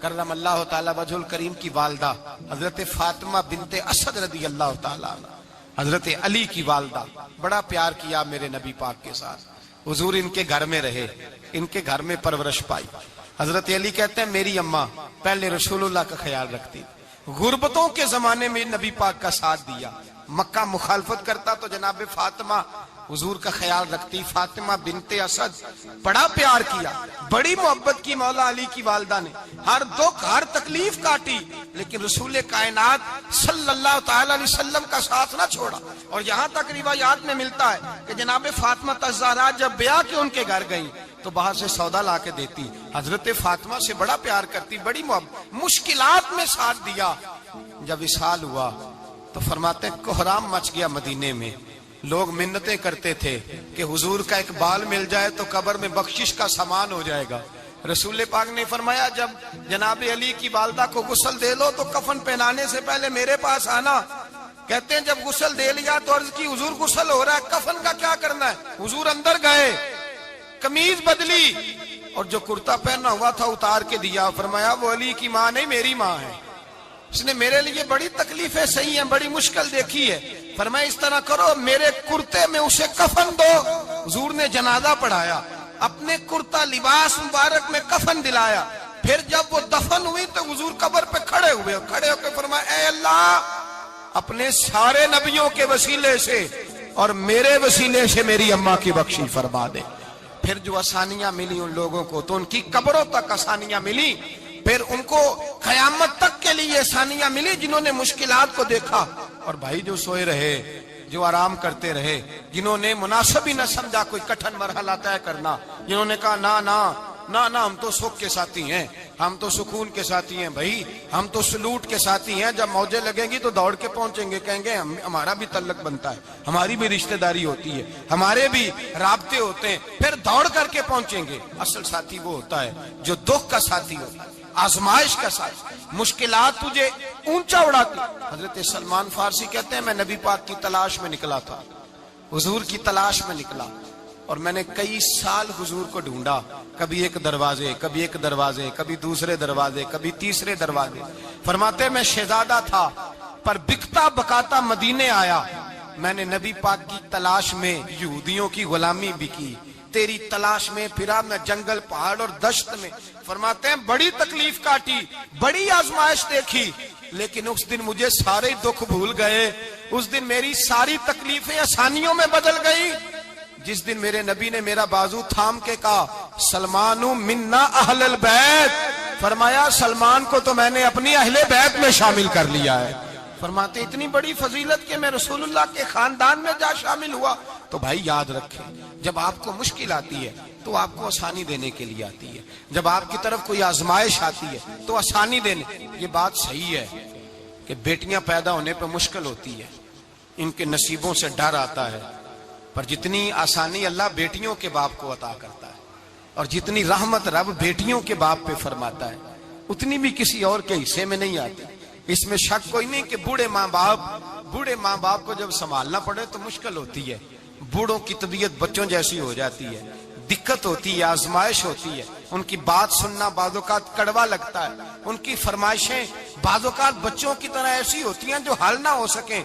کرم اللہ تعالی وجہ الکریم کی والدہ حضرت فاطمہ بنت اسد رضی اللہ تعالی عنہ، حضرت علی کی والدہ، بڑا پیار کیا میرے نبی پاک کے ساتھ، حضور ان کے گھر میں رہے، ان کے گھر میں پرورش پائی۔ حضرت علی کہتے ہیں میری اماں پہلے رسول اللہ کا خیال رکھتی، غربتوں کے زمانے میں نبی پاک کا ساتھ دیا، مکہ مخالفت کرتا تو جناب فاطمہ حضور کا خیال رکھتی، فاطمہ بنت اسد، بڑا پیار کیا، بڑی محبت کی مولا علی کی والدہ نے، ہر دکھ ہر تکلیف کاٹی، لیکن رسول کائنات صلی اللہ تعالی علیہ وسلم کا ساتھ نہ چھوڑا۔ اور یہاں تک روایات میں ملتا ہے کہ جناب فاطمہ الزہرا جب بیعہ کے ان کے گھر گئی تو باہر سے سودا لا کے دیتی، حضرت فاطمہ سے بڑا پیار کرتی، بڑی محبت، مشکلات میں ساتھ دیا۔ جب وصال ہوا تو فرماتے ہیں کوہرام مچ گیا مدینے میں، لوگ منتیں کرتے تھے کہ حضور کا ایک بال مل جائے تو قبر میں بخشش کا سامان ہو جائے گا۔ رسول پاک نے فرمایا جب جناب علی کی والدہ کو غسل دے لو تو کفن پہنانے سے پہلے میرے پاس آنا۔ کہتے ہیں جب غسل دے لیا تو عرض کی حضور غسل ہو رہا ہے، کفن کا کیا کرنا ہے؟ حضور اندر گئے، قمیض بدلی اور جو کرتا پہنا ہوا تھا اتار کے دیا، فرمایا وہ علی کی ماں نہیں میری ماں ہے، اس نے میرے لیے بڑی تکلیفیں سہی ہیں، بڑی مشکل دیکھی ہے، فرمایا اس طرح کرو میرے کرتے میں اسے کفن دو۔ حضور نے جنازہ پڑھایا، اپنے کرتا لباس مبارک میں کفن دلایا، پھر جب وہ دفن ہوئی تو حضور قبر پہ کھڑے ہوئے، کھڑے ہو کے فرمایا اے اللہ اپنے سارے نبیوں کے وسیلے سے اور میرے وسیلے سے میری اماں کی بخشی فرما دے۔ پھر جو آسانیاں ملی ان لوگوں کو تو ان کی قبروں تک آسانیاں ملی، پھر ان کو قیامت تک کے لیے آسانیاں ملی جنہوں نے مشکلات کو دیکھا. اور بھائی جو سوئے رہے، جو آرام کرتے رہے، جنہوں نے مناسب ہی نہ سمجھا کوئی کٹھن مرحلہ طے کرنا، جنہوں نے کہا نا نا نا نا ہم تو سکھ کے ساتھی ہیں، ہم تو سکون کے ساتھی ہیں، بھائی ہم تو سلوٹ کے ساتھی ہیں، جب موجیں لگیں گی تو دوڑ کے پہنچیں گے، کہیں گے ہمارا بھی تعلق بنتا ہے، ہماری بھی رشتہ داری ہوتی ہے، ہمارے بھی رابطے ہوتے ہیں، پھر دوڑ کر کے پہنچیں گے. اصل ساتھی وہ ہوتا ہے جو دکھ کا ساتھی ہوتا ہے، آزمائش کا ساتھ، مشکلات تجھے اونچا اڑاتی. حضرت سلمان فارسی کہتے ہیں میں نبی پاک کی تلاش میں نکلا تھا، حضور کی تلاش میں نکلا، اور میں نے کئی سال حضور کو ڈھونڈا، کبھی ایک دروازے، کبھی ایک دروازے، کبھی دوسرے دروازے، کبھی تیسرے دروازے. فرماتے میں شہزادہ تھا پر بکتا بکاتا مدینے آیا، میں نے نبی پاک کی تلاش میں یہودیوں کی غلامی بھی کی، تیری تلاش میں پھرا میں جنگل پہاڑ اور دشت میں. فرماتے ہیں بڑی تکلیف کاٹی، بڑی آزمائش دیکھی، لیکن اس دن مجھے سارے دکھ بھول گئے، اس دن میری ساری تکلیفیں آسانیوں میں بدل گئی جس دن میرے نبی نے میرا بازو تھام کے کہا سلمانو منا اہل البیت. فرمایا سلمان کو تو میں نے اپنی اہل بیت میں شامل کر لیا ہے. فرماتے اتنی بڑی فضیلت کہ میں رسول اللہ کے خاندان میں جا شامل ہوا. تو بھائی یاد رکھیں، جب آپ کو مشکل آتی ہے تو آپ کو آسانی دینے کے لیے آتی ہے، جب آپ کی طرف کوئی آزمائش آتی ہے تو آسانی دینے. یہ بات صحیح ہے کہ بیٹیاں پیدا ہونے پہ مشکل ہوتی ہے، ان کے نصیبوں سے ڈر آتا ہے، پر جتنی آسانی اللہ بیٹیوں کے باپ کو عطا کرتا ہے اور جتنی رحمت رب بیٹیوں کے باپ پہ فرماتا ہے اتنی بھی کسی اور کے حصے میں نہیں آتی. اس میں شک کوئی نہیں کہ بوڑھے ماں باپ کو جب سنبھالنا پڑے تو مشکل ہوتی ہے. بوڑھوں کی طبیعت بچوں جیسی ہو جاتی ہے، دقت ہوتی ہے، آزمائش ہوتی ہے، ان کی بات سننا بعض اوقات کڑوا لگتا ہے، ان کی فرمائشیں بعض اوقات بچوں کی طرح ایسی ہوتی ہیں جو حل نہ ہو سکیں.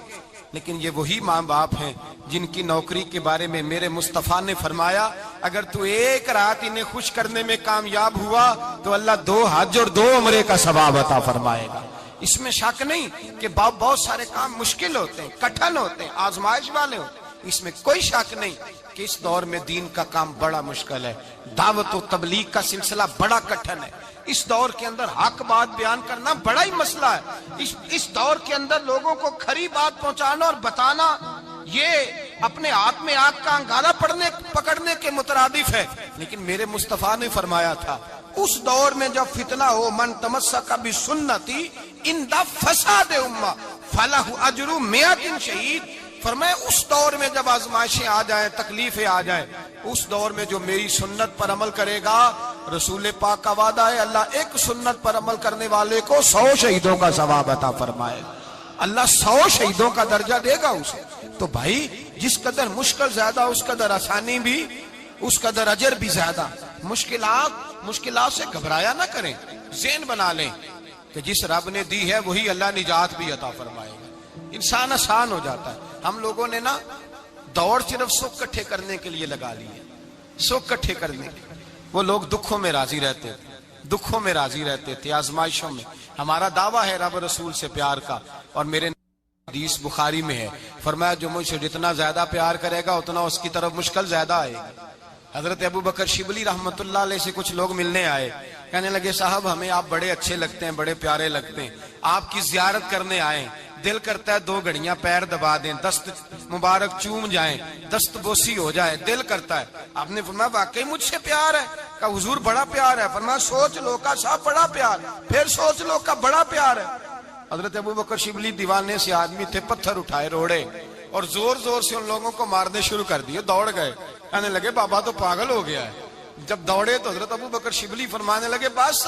لیکن یہ وہی ماں باپ ہیں جن کی نوکری کے بارے میں میرے مصطفیٰ نے فرمایا اگر تو ایک رات انہیں خوش کرنے میں کامیاب ہوا تو اللہ 2 حج اور 2 عمرے کا ثواب عطا فرمائے گا. اس میں شک نہیں کہ بہت سارے کام مشکل ہوتے ہیں، کٹھن ہوتے ہیں، آزمائش والے ہوتے ہیں. اس میں کوئی شک نہیں کہ اس دور میں دین کا کام بڑا مشکل ہے، دعوت و تبلیغ کا سلسلہ بڑا کٹھن ہے. اس دور کے اندر حق بات بیان کرنا بڑا ہی مسئلہ ہے. اس دور کے اندر لوگوں کو کھری بات پہنچانا اور بتانا یہ اپنے ہاتھ میں آگ کا انگارہ پکڑنے کے مترادف ہے. لیکن میرے مصطفیٰ نے فرمایا تھا اس دور میں جب فتنہ ہو من تمسک بسنتی اندہ فساد امہ فلہ اجر 100 شہید. فرمائے اس دور میں جب آزمائشیں آ جائیں، تکلیفیں آ جائیں، اس دور میں جو میری سنت پر عمل کرے گا، رسول پاک کا وعدہ ہے اللہ ایک سنت پر عمل کرنے والے کو 100 شہیدوں کا ثواب عطا فرمائے. اللہ 100 شہیدوں کا درجہ دے گا اسے. تو بھائی جس قدر مشکل زیادہ اس قدر آسانی بھی، اس قدر اجر بھی زیادہ. مشکلات سے گھبرایا نہ کریں، ذہن بنا لیں کہ جس رب نے دی ہے وہی اللہ نجات بھی عطا فرمائے گا. انسان آسان ہو جاتا ہے. ہم لوگوں نے نا دوڑ صرف سکھ کٹھے کرنے کے لیے لگا لی ہے، سکھ کٹھے کرنے کے. وہ لوگ دکھوں میں راضی رہتے تھے، آزمائشوں میں. ہمارا دعویٰ ہے رب رسول سے پیار کا، اور میرے حدیث بخاری میں ہے فرمایا جو مجھ سے جتنا زیادہ پیار کرے گا اتنا اس کی طرف مشکل زیادہ آئے گی. حضرت ابو بکر شبلی رحمت اللہ علیہ سے کچھ لوگ ملنے آئے، کہنے لگے صاحب ہمیں آپ بڑے اچھے لگتے ہیں، بڑے پیارے لگتے ہیں، آپ کی زیارت کرنے آئے، دل کرتا ہے 2 گھڑیاں پیر دبا دیں، دست مبارک چوم جائیں، دست بوسی ہو جائے، دل کرتا ہے. آپ نے فرمایا واقعی مجھ سے پیار ہے؟ کہا حضور بڑا پیار ہے. فرمایا سوچ لو کا صاحب بڑا پیار، پھر سوچ لو کا بڑا پیار ہے. حضرت ابو بکر شبلی دیوانے سے آدمی تھے، پتھر اٹھائے روڑے اور زور زور سے ان لوگوں کو مارنے شروع کر دیے. دوڑ گئے، کہنے لگے بابا تو پاگل ہو گیا ہے. جب دوڑے تو حضرت ابو بکر شبلی فرمانے لگے بس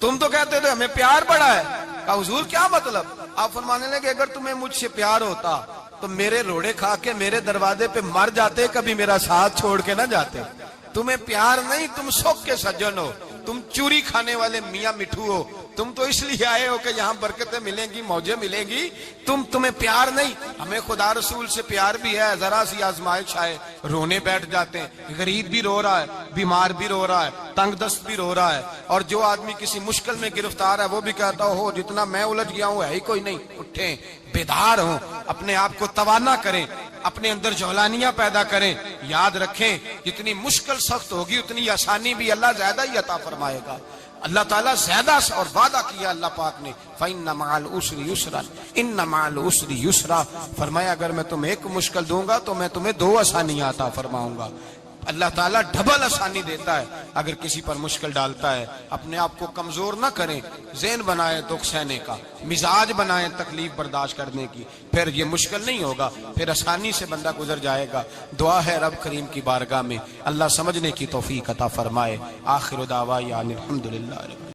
تم تو کہتے تھے ہمیں پیار بڑا ہے. کہا حضور کیا مطلب؟ آپ فرمانے لگے اگر تمہیں مجھ سے پیار ہوتا تو میرے روڑے کھا کے میرے دروازے پہ مر جاتے، کبھی میرا ساتھ چھوڑ کے نہ جاتے. تمہیں پیار نہیں، تم سکھ کے سجن ہو، تم چوری کھانے والے میاں مٹھو ہو. تم تو اس لیے آئے ہو کہ یہاں برکتیں ملیں گی، موجیں ملیں گی. تمہیں پیار نہیں. ہمیں خدا رسول سے پیار بھی ہے، ذرا سی آزمائش آئے رونے بیٹھ جاتے ہیں. غریب بھی رو رہا ہے، بیمار بھی رو رہا ہے، تنگ دست بھی رو رہا ہے، اور جو آدمی کسی مشکل میں گرفتار ہے وہ بھی کہتا ہو جتنا میں الجھ گیا ہوں ہے ہی کوئی نہیں. اٹھیں، بیدار ہوں، اپنے آپ کو توانا کریں، اپنے اندر جولانیاں پیدا کریں. یاد رکھیں جتنی مشکل سخت ہوگی اتنی آسانی بھی اللہ زیادہ ہی عطا فرمائے گا. اللہ تعالیٰ زیادہ اور وعدہ کیا اللہ پاک نے فَإِنَّ مَعَ الْعُسْرِ يُسْرًا إِنَّ مَعَ الْعُسْرِ يُسْرًا، فرمایا اگر میں تمہیں ایک مشکل دوں گا تو میں تمہیں 2 آسانیاں عطا فرماؤں گا۔ اللہ تعالیٰ ڈبل آسانی دیتا ہے اگر کسی پر مشکل ڈالتا ہے۔ اپنے آپ کو کمزور نہ کریں، ذہن بنائیں دکھ سہنے کا، مزاج بنائیں تکلیف برداشت کرنے کی، پھر یہ مشکل نہیں ہوگا، پھر آسانی سے بندہ گزر جائے گا۔ دعا ہے رب کریم کی بارگاہ میں اللہ سمجھنے کی توفیق عطا فرمائے۔ آخر دعوانا الحمدللہ۔